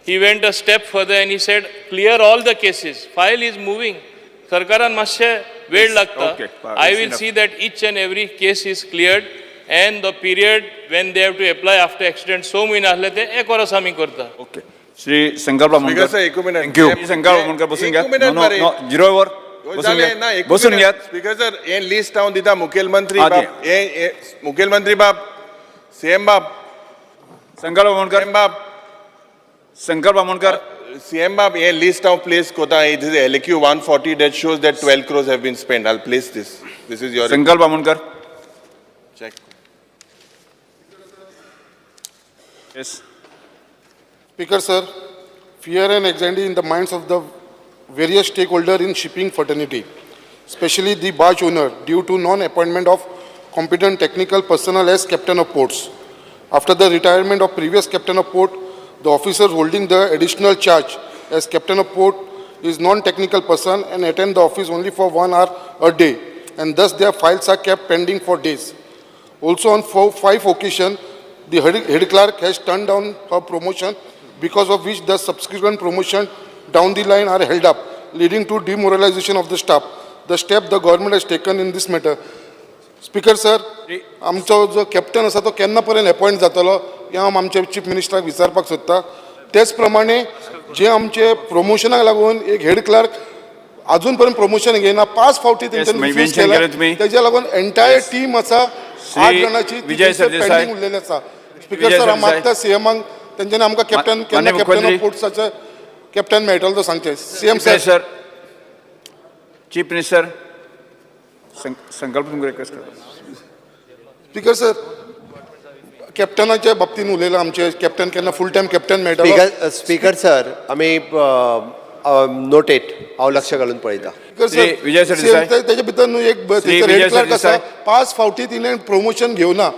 he went a step further and he said clear all the cases. File is moving. सरकारान मातशें वेळ लागता. I will see that each and every case is cleared and the period when they have to apply after accident so many आसले ते एक वर्स आमी करता. ओके. श्री संकल्प बामणकर. थँक्यू. संकल्प बामणकर बसून घ्या. नो 0 वर बसून घ्या. बसून घ्या. स्पीकर सर हे लिस्ट हांव दिता मुखेलमंत्री बाब हे मुखेलमंत्री बाब सीएम बाब संकल्प बामणकर बाब संकल्प बामणकर CM बाब हे लिस्ट हांव प्लेस कोता. It is LQ 140 that shows that 12 crores have been spent. I'll place this. This is your संकल्प Bamankar. check. Yes. Speaker Sir, fear and anxiety in the minds of the various stakeholders in shipping fraternity, especially the barge owner, due to non-appointment of competent technical personnel as captain of ports. After the retirement of previous captain of port, the officer holding the additional charge as captain of port is non-technical person and attend the office only for 1 hour a day, and thus their files are kept pending for days. Also on 5 occasions, the head clerk has turned down her promotion, because of which the subsequent promotion down the line are held up, leading to demoralization of the staff. The step the government has taken in this matter. Speaker Sir, आमचो जो captain आसा तो केन्ना पर्यंत appoint जातलो हें हांव आमच्या चीफ मिनिस्टराक विचारपाक सोदता. तेच प्रमाणे जे आमचे प्रमोशनाक लागून एक हेड क्लर्क अजून पर्यंत प्रमोशन घेयना 5 फावटी तेंच्यांनी तेज्या लागून एंटायर टीम आसा 8 जाणांची पेंडिंग उरलेली आसा. स्पीकर सर हांव मागता सीएमाक तेंच्यांनी आमकां कॅप्टन केन्ना कॅप्टन ऑफ पोर्ट्साचे कॅप्टन मेळटलो तो सांगचे. CM sir. चीफ मिनिस्टर संकल्प तुमकां रिक्वेस्ट करता. स्पीकर सर कॅप्टनाच्या बाबतीन उलयला आमचे कॅप्टन केन्ना फूल टायम कॅप्टन मेळटलो. स्पीकर सर आमी नोटेट हांव लक्ष घालून पळयता. तेजे भितर न्हू एक हेड क्लर्क आसा 5 फावटी तिणें प्रमोशन घेवना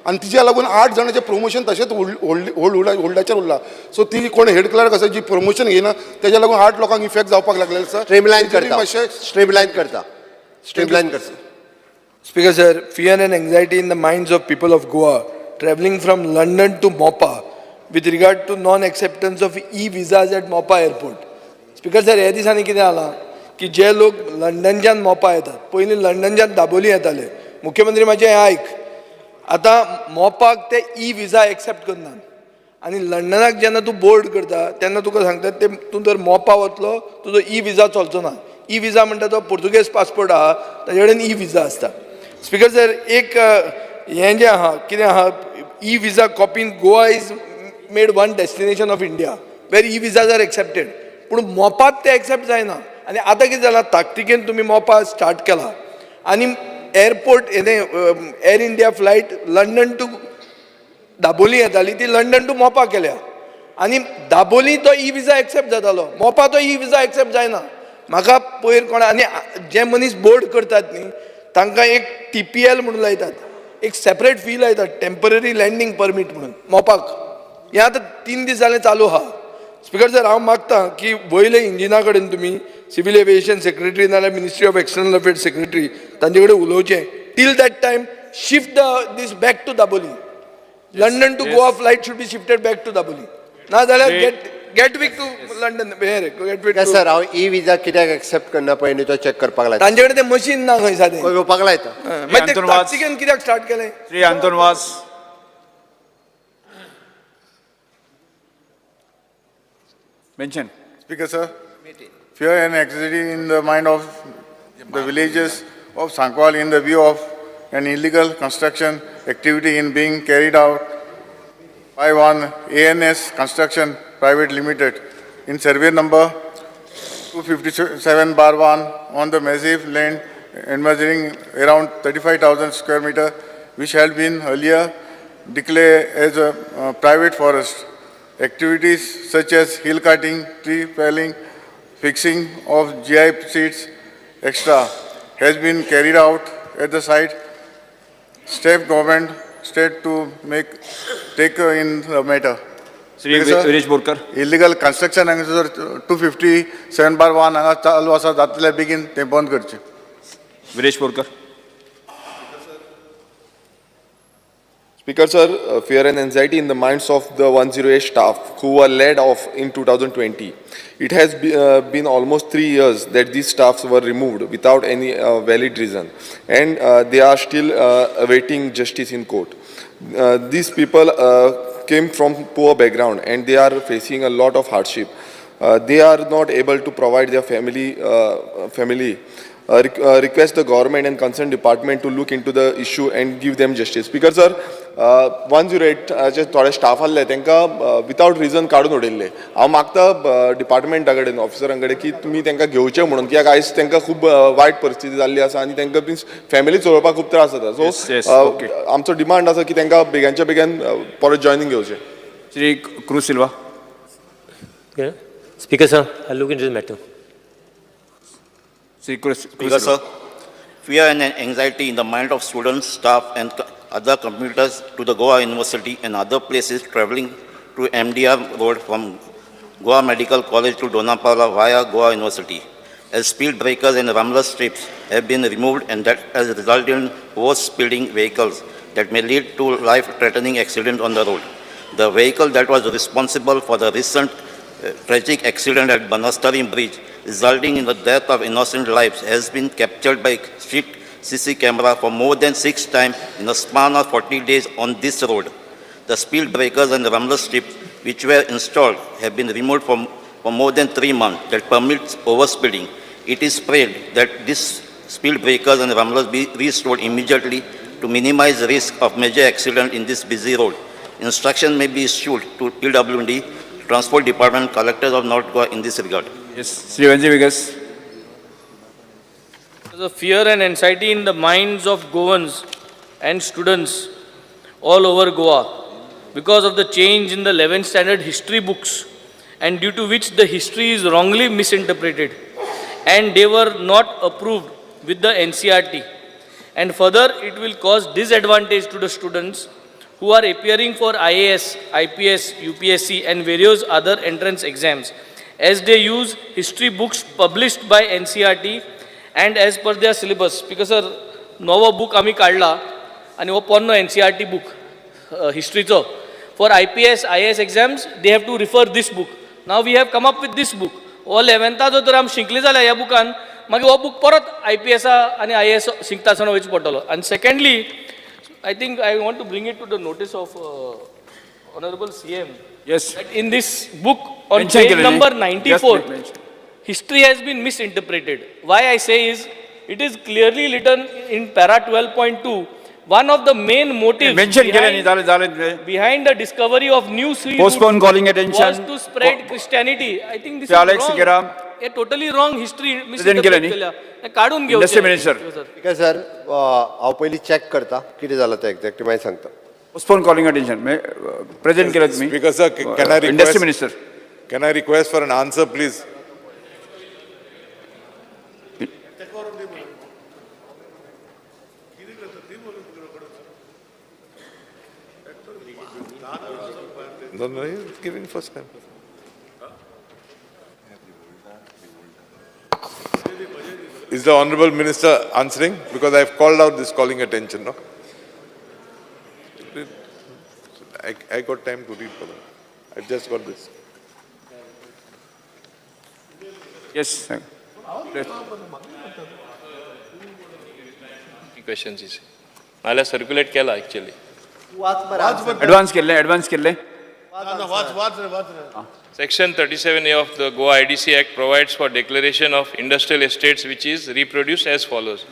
आनी तिच्या लागून 8 जाणांचे प्रमोशन तशेंच होल्डाचेर उरला. सो ती कोण हेड क्लर्क आसा जी प्रमोशन घेयना तेज्या लागून 8 लोकांक इफेक्ट जावपाक लागलेलो आसा. स्ट्रीमलायन करता स्ट्रीमलायन करता. Speaker sir, fear and anxiety in the minds of people of Goa travelling from London to Mopa with regard to non-acceptance of e-visas at Mopa airport. Speaker sir, ह्या दिसांनी कितें जालां की जे लोक लंडनच्यान मोपा येतात, पयलीं लंडनच्यान दाबोली येताले. मुख्यमंत्री मातशें हें आयक, आतां मोपाक ते ई विजा एक्सेप्ट करनात आनी लंडनाक जेन्ना तूं बोर्ड करता तेन्ना तुका सांगतात ते तूं जर मोपा वतलो तुजो ई विजा चलचो ना. ई विजा म्हणटा तो पोर्तुगेज पासपोर्ट आहा ताजे कडेन ई विजा आसता. स्पिकर सर, एक हें जें आहा कितें आहा, ई विजा कॉपीन Goa is made one destination of India where e visas are accepted, पूण मोपात ते एक्सेप्ट जायना. आनी आतां कितें जालां, ताकतिकेन तुमी मोपा स्टार्ट केला आनी airport Air India flight London to Dabolim येताली ती लंडन टू मोपा केल्या आनी दाबोली तो ई विजा एक्सेप्ट जातालो, मोपा तो ई विजा एक्सेप्ट जायना. म्हाका पयर कोण आनी जे मनीस बोर्ड करतात न्ही तांकां एक TPL म्हणून लायतात, एक सेपरेट फी लायतात, टेम्पररी लँडींग परमीट म्हणून मोपाक. हें आतां 3 दीस जालें चालू आहा. स्पिकर सर, हांव मागतां की वयले इंजिना कडेन तुमी सिव्हील एविएशन सेक्रेटरी नाल्यार ministry of external affairs secretary तांचे कडेन उलोवचें. Till that time shift this back to Dabolim. London to Goa flight should be shifted back to Dabolim. ना जाल्यार Gatwick to London. Gatwick sir, हांव ई विजा कित्याक accept करना पळय तो चॅक करपाक लायता. तांचे कडेन तें मशीन ना खंय सादें घेवपाक लायता. मागीर ते ताकतिकेन कित्याक स्टार्ट केलें? श्री आंतोन वास. Mention. Speaker sir, fear and anxiety in the mind of the villages of Sankwal in the view of an illegal construction activity in being carried out by one ANS Construction Private Limited in survey number 257/1 on the massive land encompassing around 35,000 square meter, which had been earlier declared as a private forest. Activities such as hill cutting, tree felling, fixing of GI seats, etc. has been carried out at the site. State government state to take in the matter. Shri Viresh Borkar. Illegal construction हांगा 257/1 हांगा चालू आसा, जातले बेगीन ते बंद करचे. Viresh Borkar. Speaker sir, fear and anxiety in the minds of the 108 staff who were laid off in 2020. It has been almost 3 years that these staffs were removed without any valid reason, and they are still awaiting justice in court. These people came from poor background and they are facing a lot of hardship. They are not able to provide their family. Request the government and concerned department to look into the issue and give them justice. Speaker sir, 108 जे थोडे staff आसले तांकां without region काडून उडयल्ले. हांव मागता डिपार्टमेंटा कडेन ऑफिसरां कडेन की तुमी तांकां घेवचें म्हणून, कित्याक आयज तांकां खूब वायट परिस्थिती जाल्ली आसा आनी तांकां मीन्स फॅमिली चलोवपाक खूब त्रास जाता. सो आमचो डिमांड आसा की तांकां बेगानच्या बेगीन परत जॉयनिंग घेवचें. Shri cruise Silva. Speaker sir, I'll look into this matter. Speaker sir, fear and anxiety in the mind of students, staff and other commuters to the Goa University and other places travelling to MDR Road from Goa Medical College to Donapala via Goa University. As speed breakers and rumbler strips have been removed and that has resulted in over-speeding vehicles that may lead to life-threatening accidents on the road. The vehicle that was responsible for the recent tragic accident at Banastari Bridge, resulting in the death of innocent lives, has been captured by street CC camera for more than 6 times in a span of 40 days on this road. The speed breakers and the rumbler strips which were installed have been removed for more than 3 months that permits overspeeding. It is prayed that these speed breakers and rumblers be restored immediately to minimize the risk of major accident in this busy road. Instruction may be issued to PWD, Transport Department, collectors of North Goa in this regard. Yes, Sri Vanji Vigas. The fear and anxiety in the minds of Goans and students all over Goa because of the change in the 11th standard history books, and due to which the history is wrongly misinterpreted and they were not approved with the NCRT. And further, it will cause disadvantage to the students who are appearing for IAS, IPS, UPSC and various other entrance exams, as they use history books published by NCERT and as per their syllabus. Because sir, novo book आम्ही काढला आणि वो पोन्नो NCERT book historyचो. For IPS, IAS exams, they have to refer this book. Now we have come up with this book. हो 11th जो तर आम शिकले जाल्यार ह्या बुकान मागीर हो बुक परत IPS आणि IAS शिकता आसतना वयचो पडटलो. And secondly, I think I want to bring it to the notice of Honorable CM. Yes. That in this book on Mention page केलेली. number 94, Yes, mention. history has been misinterpreted. Why I say is, it is clearly written in para 12.2. One of the main motives Mention केलेली. behind the discovery of new sea Postpone routes calling attention. was to spread Christianity. I think this Alex is wrong. Geram. A totally wrong history केलेली. misinterpreted केल्या. काढून घेऊ. Industry Minister. ठीक आहे sir हांव पयलीं check करता कितें जालां तें एक्झॅक्ट मागीर सांगता. Postpone calling attention. Present केलं तुम्ही. Speaker sir, can I Industry Minister. Can I request for an answer, please? No, he's giving first time. Is the Honorable Minister answering? Because I've called out this calling attention, no? I got time to read for them. I've just got this. Yes. Sir. Questions is. मला circulate केला actually. Advance केले. Section 37A of the Goa IDC Act provides for declaration of industrial estates, which is reproduced as follows.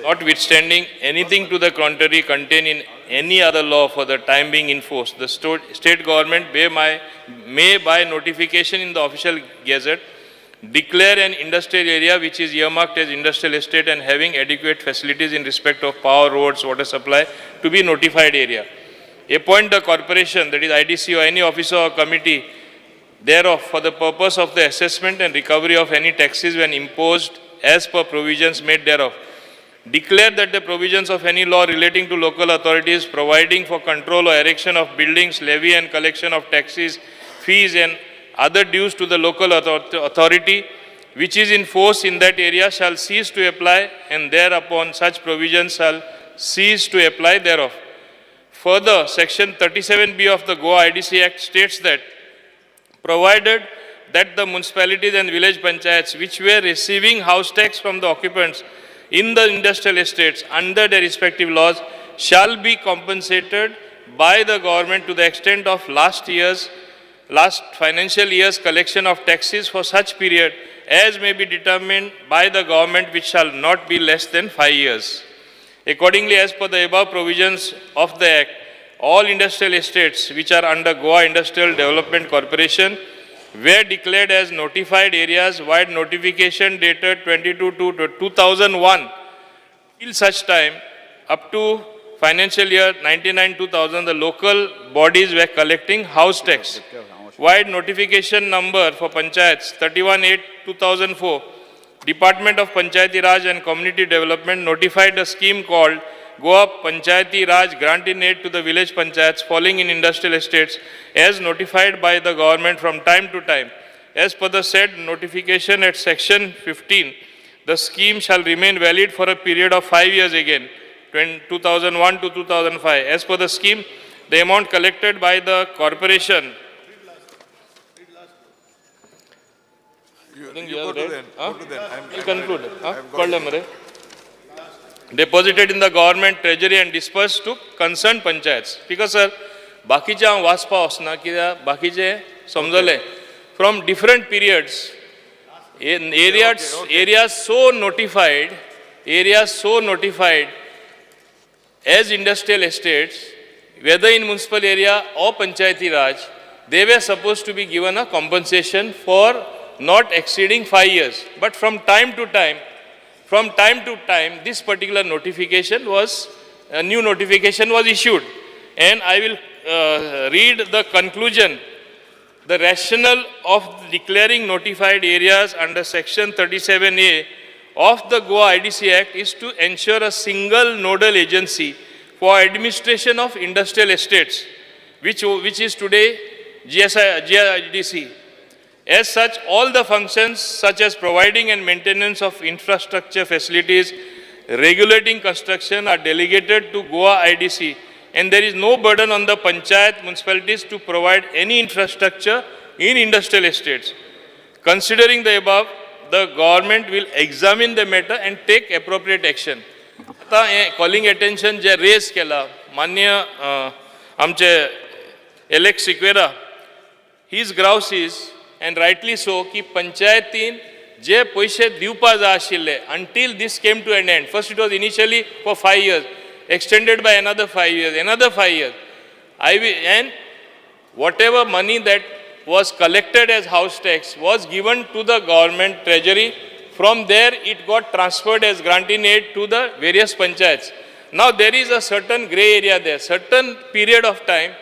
Notwithstanding anything to the contrary contained in any other law for the time being in force, the state government may by notification in the official gazette declare an industrial area which is earmarked as industrial estate and having adequate facilities in respect of power, roads, water supply to be notified area. Appoint the corporation, that is IDC or any officer or committee thereof for the purpose of the assessment and recovery of any taxes when imposed as per provisions made thereof. Declare that the provisions of any law relating to local authorities providing for control or erection of buildings, levy and collection of taxes, fees and other dues to the local authority which is in force in that area shall cease to apply, and thereupon such provisions shall cease to apply thereof. Further, Section 37B of the Goa IDC Act states that provided that the municipalities and village panchayats which were receiving house tax from the occupants in the industrial estates under their respective laws shall be compensated by the government to the extent of last financial year's collection of taxes for such period as may be determined by the government, which shall not be less than 5 years. Accordingly, as per the above provisions of the Act, all industrial estates which are under Goa Industrial Development Corporation were declared as notified areas wide notification dated 22/2001 till such time up to financial year 99-2000 the local bodies were collecting house tax. Wide notification number for panchayats 31/8/2004. Department of Panchayati Raj and Community Development notified a scheme called Goa Panchayati Raj Grant in Aid to the village panchayats falling in industrial estates as notified by the government from time to time. As per the said notification at section 15, the scheme shall remain valid for a period of 5 years again, 2001 to 2005. As per the scheme, the amount collected by the corporation deposited in the government treasury and dispersed to concerned panchayats. Because sir, बाकीचे हांव वाचपा वचना कित्याक बाकीचे समजले from different periods, areas so notified as industrial estates, whether in municipal area or Panchayati Raj, they were supposed to be given a compensation for not exceeding 5 years. But from time to time, this particular notification a new notification was issued. And I will read the conclusion. The rationale of declaring notified areas under section 37A of the Goa IDC Act is to ensure a single nodal agency for administration of industrial estates, which is today GIDC. As such, all the functions such as providing and maintenance of infrastructure facilities, regulating construction are delegated to Goa IDC, and there is no burden on the panchayat municipalities to provide any infrastructure in industrial estates. Considering the above, the government will examine the matter and take appropriate action. आता calling attention जे raise केला मान्य आमचे Alex Siqueira, his grouse is, and rightly so, की पंचायतीन जे पैसे दिवपा जाय आशिल्ले until this came to an end. First it was initially for 5 years, extended by another 5 years, another 5 years. And whatever money that was collected as house tax was given to the government treasury. From there, it got transferred as grant in aid to the various panchayats. Now, there is a certain grey area there. Certain period of time,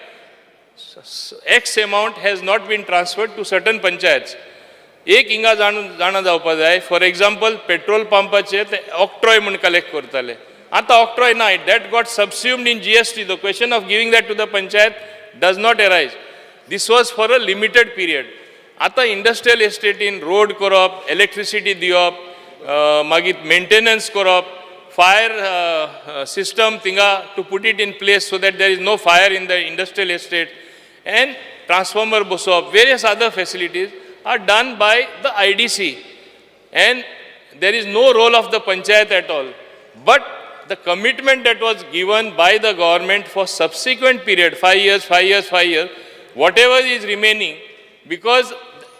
X amount has not been transferred to certain panchayats. एक हिंगा जाणा जावपा जाय, for example petrol पंपाचे ते octroi म्हणून collect करताले. आतां octroi ना, that got subsumed in GST. The question of giving that to the panchayat does not arise. This was for a limited period. आता इंडस्ट्रियल एस्टेटीन रोड करप, इलेक्ट्रिसिटी दिवप, मागीर मेंटेनन्स करप, फायर सिस्टम थिंगा to put it in place so that there is no fire in the industrial estate, and transformer बसोवप, various other facilities are done by the IDC, and there is no role of the panchayat at all. But the commitment that was given by the government for subsequent period, 5 years, 5 years, 5 years, whatever is remaining, because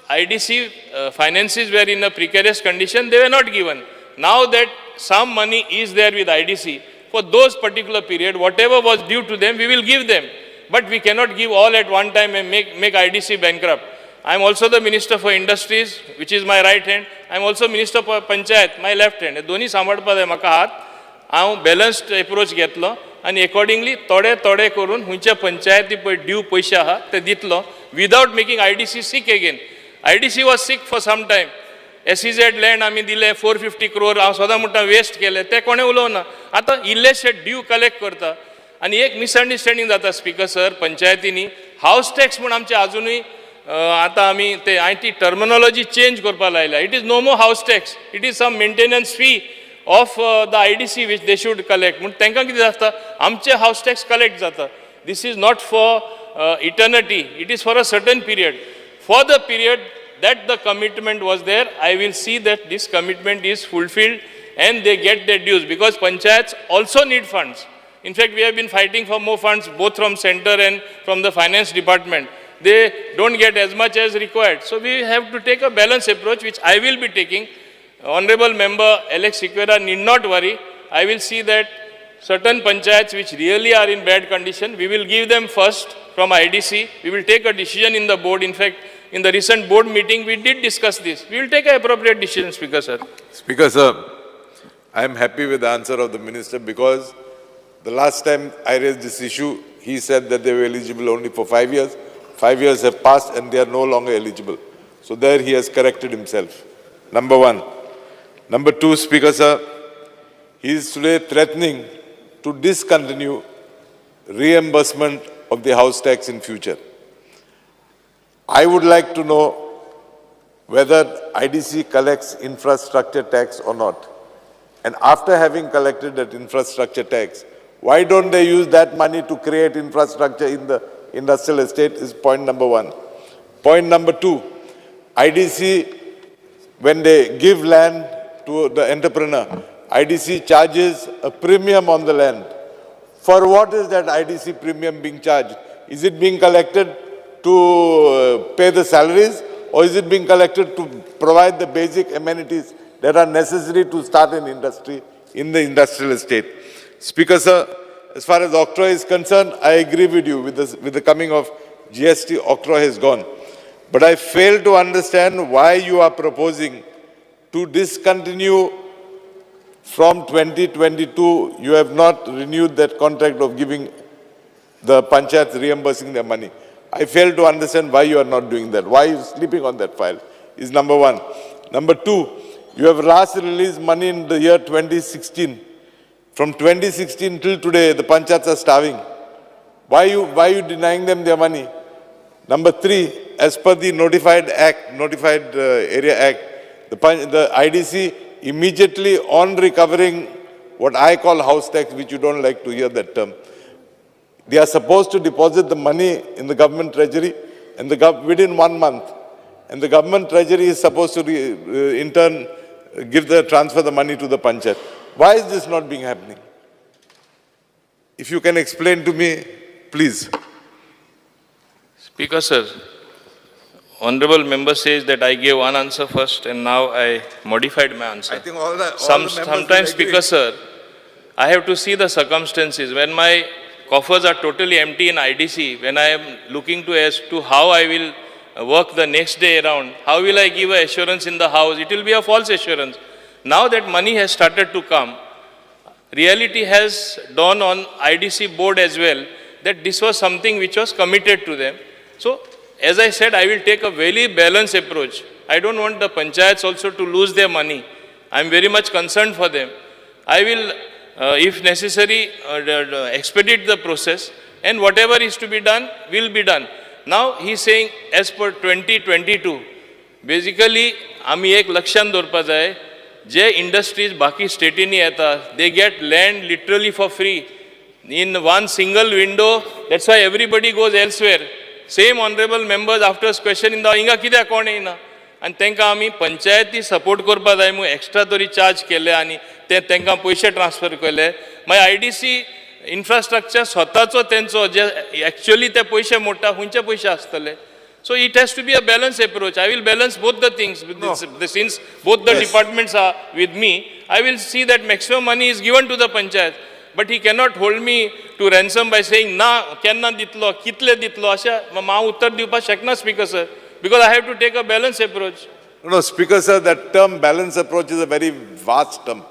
IDC finances were in a precarious condition, they were not given. Now that some money is there with IDC, for those particular period, whatever was due to them, we will give them. But we cannot give all at one time and make IDC bankrupt. I am also the Minister for Industries, which is my right hand. I am also Minister for Panchayat, my left hand. दोन्ही सांबाळपा जाय म्हाका हात. हांव balanced approach घेतलो आनी accordingly थोडे थोडे करून हुंच्या पंचायती पळय ड्यू पयशे आहा ते दितलो, without making IDC sick again. IDC was sick for some time. SEZ land आमी दिले 450 crore, हांव सदां म्हणटा वेस्ट केले, ते कोणें उलोवना. आतां इल्लेशे ड्यू कलेक्ट करता आनी एक मिसअंडरस्टँडींग जाता स्पीकर सर पंचायतींनी. हावस टॅक्स म्हूण आमचे अजुनूय आतां आमी ते हांवें ती टर्मिनॉलॉजी चेंज करपा लायल्या. It is no more house tax, it is some maintenance fee of the IDC which they should collect. म्हणून तांकां कितें जाता, आमचे हावस टॅक्स कलेक्ट जाता. This is not for eternity, it is for a certain period. For the period that the commitment was there, I will see that this commitment is fulfilled and they get their dues, because panchayats also need funds. In fact, we have been fighting for more funds both from center and from the finance department. They don't get as much as required. So we have to take a balanced approach, which I will be taking. Honorable Member Alex Siqueira need not worry. I will see that certain panchayats which really are in bad condition, we will give them first from IDC. We will take a decision in the board. In fact, in the recent board meeting, we did discuss this. We will take an appropriate decision, Speaker sir. Speaker sir, I am happy with the answer of the minister, because the last time I raised this issue, he said that they were eligible only for 5 years. 5 years have passed and they are no longer eligible. So there he has corrected himself. Number one. Number two, Speaker sir, he is today threatening to discontinue reimbursement of the house tax in future. I would like to know whether IDC collects infrastructure tax or not. And after having collected that infrastructure tax, why don't they use that money to create infrastructure in the industrial estate, is point number one. Point number two, IDC, when they give land to the entrepreneur, IDC charges a premium on the land. For what is that IDC premium being charged? Is it being collected to pay the salaries, or is it being collected to provide the basic amenities that are necessary to start an industry in the industrial estate? Speaker sir, as far as octroi is concerned, I agree with you. With the coming of GST, octroi has gone. But I fail to understand why you are proposing to discontinue from 2022. You have not renewed that contract of giving the panchayats reimbursing their money. I fail to understand why you are not doing that. Why are you sleeping on that file, is number one. Number two, you have last released money in the year 2016 From 2016 till today, the panchayats are starving. Why are you denying them their money? Number 3, as per the Notified Area Act, the IDC immediately on recovering what I call house tax, which you don't like to hear that term, they are supposed to deposit the money in the government treasury and within 1 month. And the government treasury is supposed to, in turn, transfer the money to the panchayat. Why is this not being happening? If you can explain to me, please. Speaker, sir, honorable member says that I gave one answer first and now I modified my answer. I think all the Sometimes, members Speaker, sir, I have to see the circumstances. When my coffers are totally empty in IDC, when I am looking as to how I will work the next day around, how will I give assurance in the house? It will be a false assurance. Now that money has started to come, reality has dawned on IDC board as well that this was something which was committed to them. So, as I said, I will take a very balanced approach. I don't want the panchayats also to lose their money. I am very much concerned for them. I will, if necessary, expedite the process and whatever is to be done will be done. Now, he is saying as per 2022, basically, आमी एक लक्षात दवरपा जाय, जे industries बाकी स्टेटीनी येता, they get land literally for free. In one single window, that's why everybody goes elsewhere. Same honorable members after question in the इंगा कित्याक कोण येना आनी तांकां आमी पंचायती सपोर्ट करपा जाय म्हूण एक्स्ट्रा तरी चार्ज केले आनी तांकां पयशे ट्रान्सफर केले मागीर आयडीसी इन्फ्रास्ट्रक्चर स्वताचो तेंचो जे एक्चुअली ते पयशे मोडटा खंयचे पयशे आसतले so it has to be a balanced approach. I will balance both the things since both the departments are with me. I will see that maximum money is given to the panchayat. But he cannot hold me to ransom by saying, na, kenna ditlo, kitle ditlo, asha, ma uttar diupa shakna, Speaker sir, because I have to take a balanced approach. No, Speaker sir, that term balanced approach is a very vast term.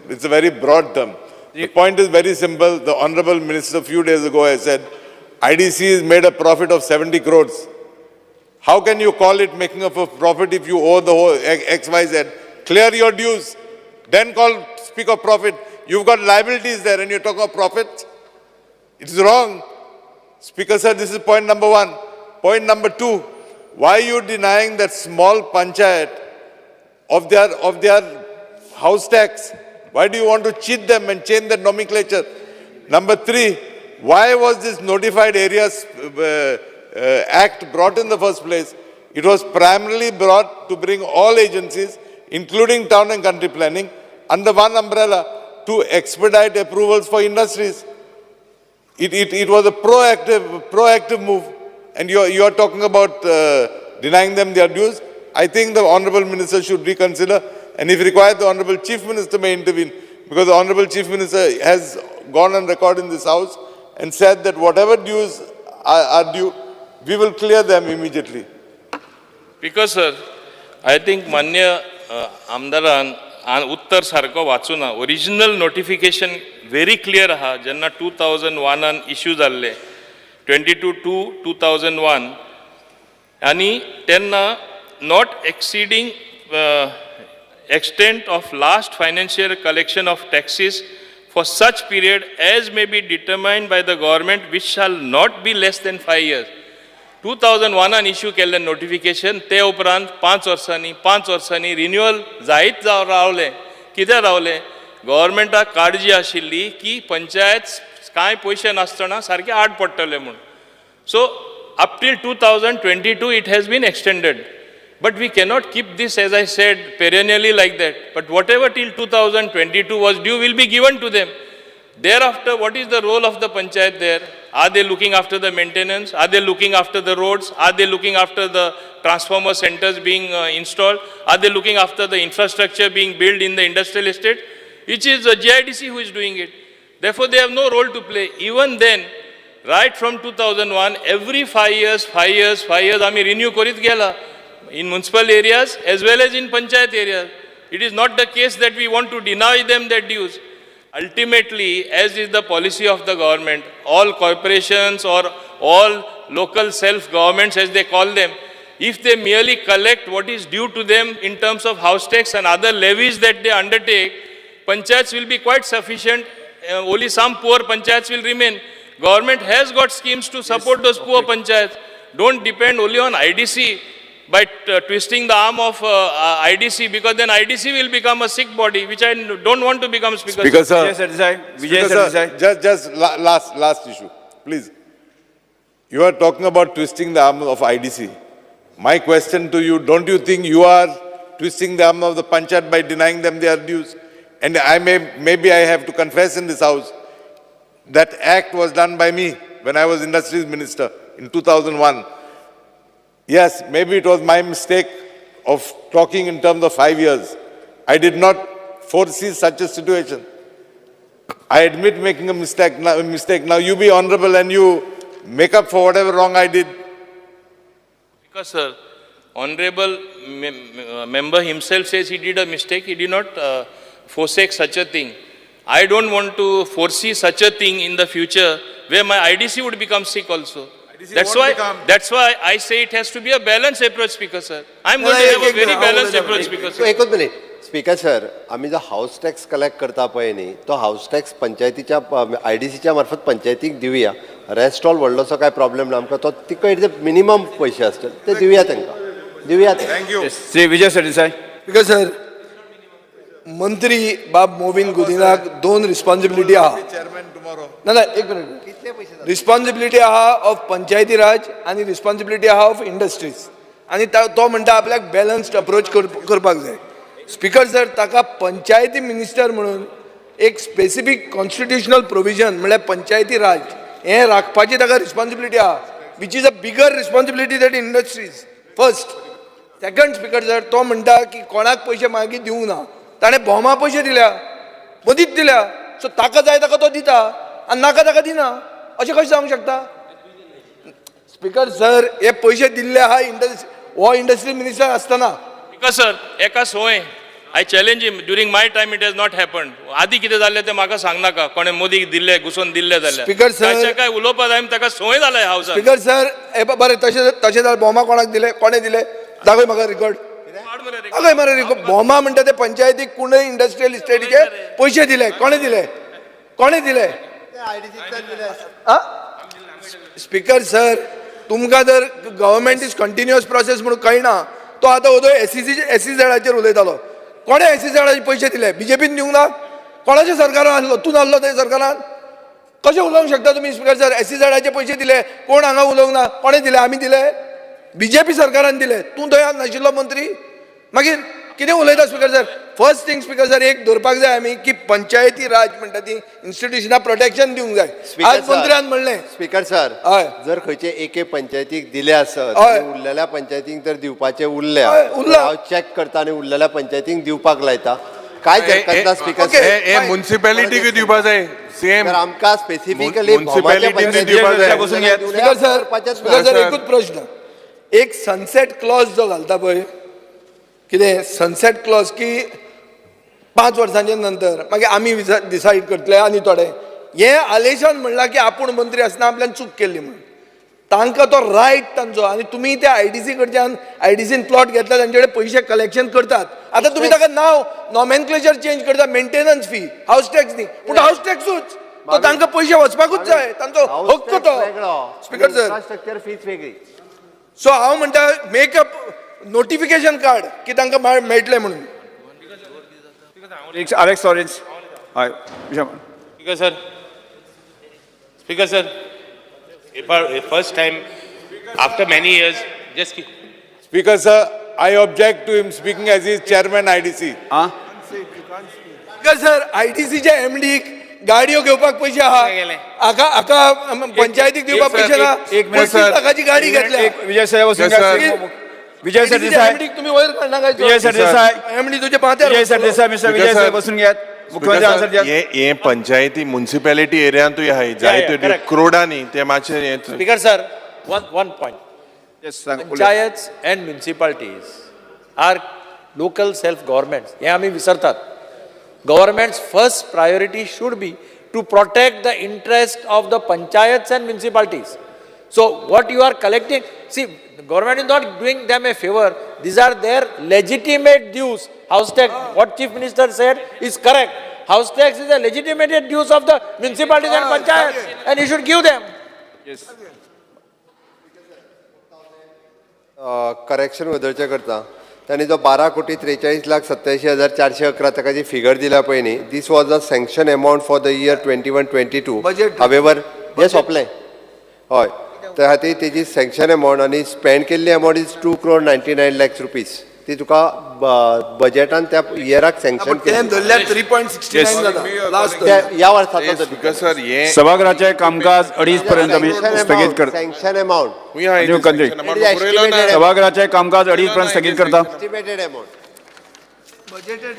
It's a very broad term. The point is very simple. The Honorable Minister a few days ago has said, IDC has made a profit of 70 crores. How can you call it making up a profit if you owe the whole XYZ? Clear your dues, then speak of profit. You've got liabilities there and you're talking of profits. It's wrong. Speaker sir, this is point number 1. Point number 2, why are you denying that small panchayat of their house tax? Why do you want to cheat them and change the nomenclature? Number 3, why was this Notified Areas Act brought in the first place? It was primarily brought to bring all agencies, including town and country planning, under one umbrella, to expedite approvals for industries. It was a proactive move. And you are talking about denying them their dues. I think the Honorable Minister should reconsider. And if required, the Honorable Chief Minister may intervene. Because the Honorable Chief Minister has gone on record in this House and said that whatever dues are due, we will clear them immediately. Because, sir, I think Manya Amdaran उत्तर सारको वाचूना original notification very clear आहा जेन्ना 2001 issue जाल्ले 22/2/2001 आनी तेन्ना not एक्सिडींग extent of last financial collection of taxes for such period as may be determined by the government which shall not be less than 5 years. 2001 issue केल्लें notification ते उपरांत 5 वर्सांनी renewal जायत रावलें कित्याक रावलें गव्हर्मेंटाक काळजी आशिल्ली की पंचायत कांय पयशे नासतना सारके आड पडटले म्हूण so up till 2022 it has been extended. But we cannot keep this, as I said, perennially like that. But whatever till 2022 was due will be given to them. Thereafter, what is the role of the panchayat there? Are they looking after the maintenance? Are they looking after the roads? Are they looking after the transformer centers being installed? Are they looking after the infrastructure being built in the industrial estate? Which is the GIDC who is doing it. Therefore, they have no role to play. Even then, right from 2001, every 5 years, आमी renew करीत गेला. In municipal areas as well as in panchayat areas. It is not the case that we want to deny them their dues. Ultimately, as is the policy of the government, all corporations or all local self-governments as they call them, if they merely collect what is due to them in terms of house tax and other levies that they undertake, panchayats will be quite sufficient. Only some poor panchayats will remain. Government has got schemes to support those poor panchayats. Don't depend only on IDC by twisting the arm of IDC, because then IDC will become a sick body, which I don't want to become, Speaker. Speaker sir, Vijay sir, just last issue, please. You are talking about twisting the arm of IDC. My question to you, don't you think you are twisting the arm of the panchayat by denying them their dues? And maybe I have to confess in this house, that act was done by me when I was Industries Minister in 2001. Yes, maybe it was my mistake of talking in terms of 5 years. I did not foresee such a situation. I admit making a mistake. Now you be honorable and you make up for whatever wrong I did. Because, sir, honorable member himself says he did a mistake. He did not forsake such a thing. I don't want to foresee such a thing in the future where my IDC would become sick also. That's why I say it has to be a balanced approach, Speaker, sir. I'm going to have a very balanced approach, Speaker, sir. एकच minute speaker sir, आम्ही जो house tax collect करता पळय न्ही, तो house tax पंचायतीच्या IDCच्या मार्फत पंचायतीक दिवया. रेस्ट ऑल व्हडलोसो काय प्रॉब्लेम ना आमकां, तो तिका जे मिनिमम पयशे आसतले ते दिवया तांकां, दिवया. Thank you Shri Vijay Sardesai. Speaker sir, मंत्री बाब मोविन गुदिनाक 2 रिस्पॉन्सिबिलिटी आहा. ना एक मिनिट. रिस्पॉन्सिबिलिटी आहा ऑफ पंचायती राज आनी रिस्पॉन्सिबिलिटी आहा ऑफ इंडस्ट्रीज, आनी तो म्हणटा आपल्याक बॅलन्स्ड अप्रोच करपाक जाय. स्पीकर सर, ताका पंचायती मिनिस्टर म्हणून एक स्पेसिफीक कॉन्स्टिट्युशनल प्रोविजन म्हळ्यार पंचायती राज हे राखपाची ताका रिस्पॉन्सिबिलिटी आहा, which is a bigger responsibility that industries. First. Second, speaker sir, तो म्हणटा की कोणाक पयशे मागीर दिवंक ना, ताणें भोमा पयशे दिल्या, मदींच दिल्या, सो ताका जाय ताका तो दिता आनी नाका ताका दिना, अशें कशें जावंक शकता? स्पीकर सर, हे पयशे दिल्ले आहा हो इंडस्ट्री मिनिस्टर आसतना. Speaker, sir, एका सोय. I challenge him. During my time, it has not happened. आधी कितें जाल्लें तें म्हाका सांगनाका. कोणें मोदीक दिल्ले, घुसोवन दिल्ले जाल्यार. स्पीकर सर, ताचें काय उलोवपा जाय, ताका सोय जाल्या हावसांत. स्पीकर सर, बरें तशें जाल्यार भोमा कोणाक दिले, कोणें दिले, दाखय म्हाका रिकॉर्ड. दाखय मरे रिकॉर्ड. भोमा म्हणटा ते पंचायतीक कुणय इंडस्ट्रियल इस्टेटीचे पयशे दिले, कोणें दिले, कोणें दिले? स्पीकर सर, तुमकां जर गव्हर्मेंट इज कंटिन्युअस प्रोसेस म्हणून कळना, तो आतां उदय SEZाचेर उलयतालो. कोणे SEZाचे पयशे दिले? BJPन दिवंक ना? कोणाच्या सरकारान आसलो? तूं नासलो त्या सरकारान? कशें उलोवंक शकता तुमी स्पीकर सर? SEZाचे पयशे दिले, कोण हांगा उलोवंक ना? कोणें दिले? आमी दिले? BJP सरकारान दिले. तूं थंय नाशिल्लो मंत्री? मागीर कितें उलयता speaker sir? First thing speaker sir, एक धरपाक जाय आमी की पंचायती राज म्हणटा ती इन्स्टिट्युशनाक प्रोटेक्शन दिवंक जाय. आज मंत्र्यान म्हणलें. स्पीकर सर, जर खंयचे एके पंचायतीक दिले आसत, उरलेल्या पंचायतीक तर दिवपाचे उरले, हांव चॅक करता आनी उरलेल्या पंचायतीक दिवपाक लायता. काय हरकत ना स्पीकर सर. हे म्युनिसिपॅलिटीक दिवपा जाय. सेम आमकां स्पेसिफिकली म्युनिसिपॅलिटीक दिवपा जाय. स्पीकर सर, एकूच प्रश्न. एक सनसेट क्लॉज जो घालता पळय, कितें सनसेट क्लॉज की 5 वर्सांच्या नंतर मागीर आमी डिसायड करतले आनी थोडे, हे आलेशन म्हणलां की आपूण मंत्री आसतना आपल्यान चूक केल्ली म्हणून. तांकां तो रायट तांचो, आनी तुमी त्या IDC कडच्यान IDCन प्लॉट घेतला, तांचे कडेन पयशे कलेक्शन करतात. आतां तुमी ताका नांव नॉमेनक्लेचर चेंज करता, मेंटेनन्स फी, हाऊस टॅक्स न्ही, पूण हाऊस टॅक्सूच तो तांकां पयशे वचपाकूच जाय, तांचो हक्क तो. स्पीकर सर, इन्फ्रास्ट्रक्चर फीज वेगळी. सो हांव म्हणटा मेकअप नोटिफिकेशन कार्ड की तांकां मेळटलें म्हणून. Alex Orange. Hi. Speaker sir, Speaker sir, first time after many years, just Speaker sir, I object to him speaking as he is chairman IDC. Speaker sir, IDCच्या MDक गाडयो घेवपाक पयशे आहा, हाका पंचायतीक दिवपाक पयशे ना. 25 लाखाची गाडी घेतल्या. विजय सरदेसाई. विजय सरदेसाई. तुम्ही वयर काढना काय? विजय सरदेसाई. MD तुझे पाहत्यार. विजय सरदेसाई. मिस्टर विजय सर बसून घ्यात. मुख्यमंत्री आन्सर द्या. हे पंचायती म्युनिसिपॅलिटी एरियांतूय आहाय जायत्यो क्रोडांनी ते मातशे. Speaker sir, one point. Panchayats and municipalities are local self-governments. हे आम्ही विसरतात. Government's first priority should be to protect the interest of the panchayats and municipalities. So what you are collecting, see, the government is not doing them a favor. These are their legitimate dues. House tax, what Chief Minister said is correct. House tax is a legitimate dues of the municipalities and panchayat, and you should give them. Correction वदळचे करता त्यांनी जो 12,43,87,411 ताका जी figure दिला पळय न्ही, this was a sanction amount for the year 21-22. However हे सोंपलें हय त्या खातीर तेजी सँक्शन अमावंट आनी स्पेंड केल्ली अमावंट इज 2,99,00,000 रुपीज. ती तुका बजेटान त्या इयराक सँक्शन केली. 3.69 जाता लास्ट या वर्साचो स्पीकर सर हे सभागृहाचे कामकाज 2:30 पर्यंत आम्ही स्थगित करतो. सँक्शन अमावंट सभागृहाचे कामकाज 2:30 पर्यंत स्थगित करता. Estimated amount budgeted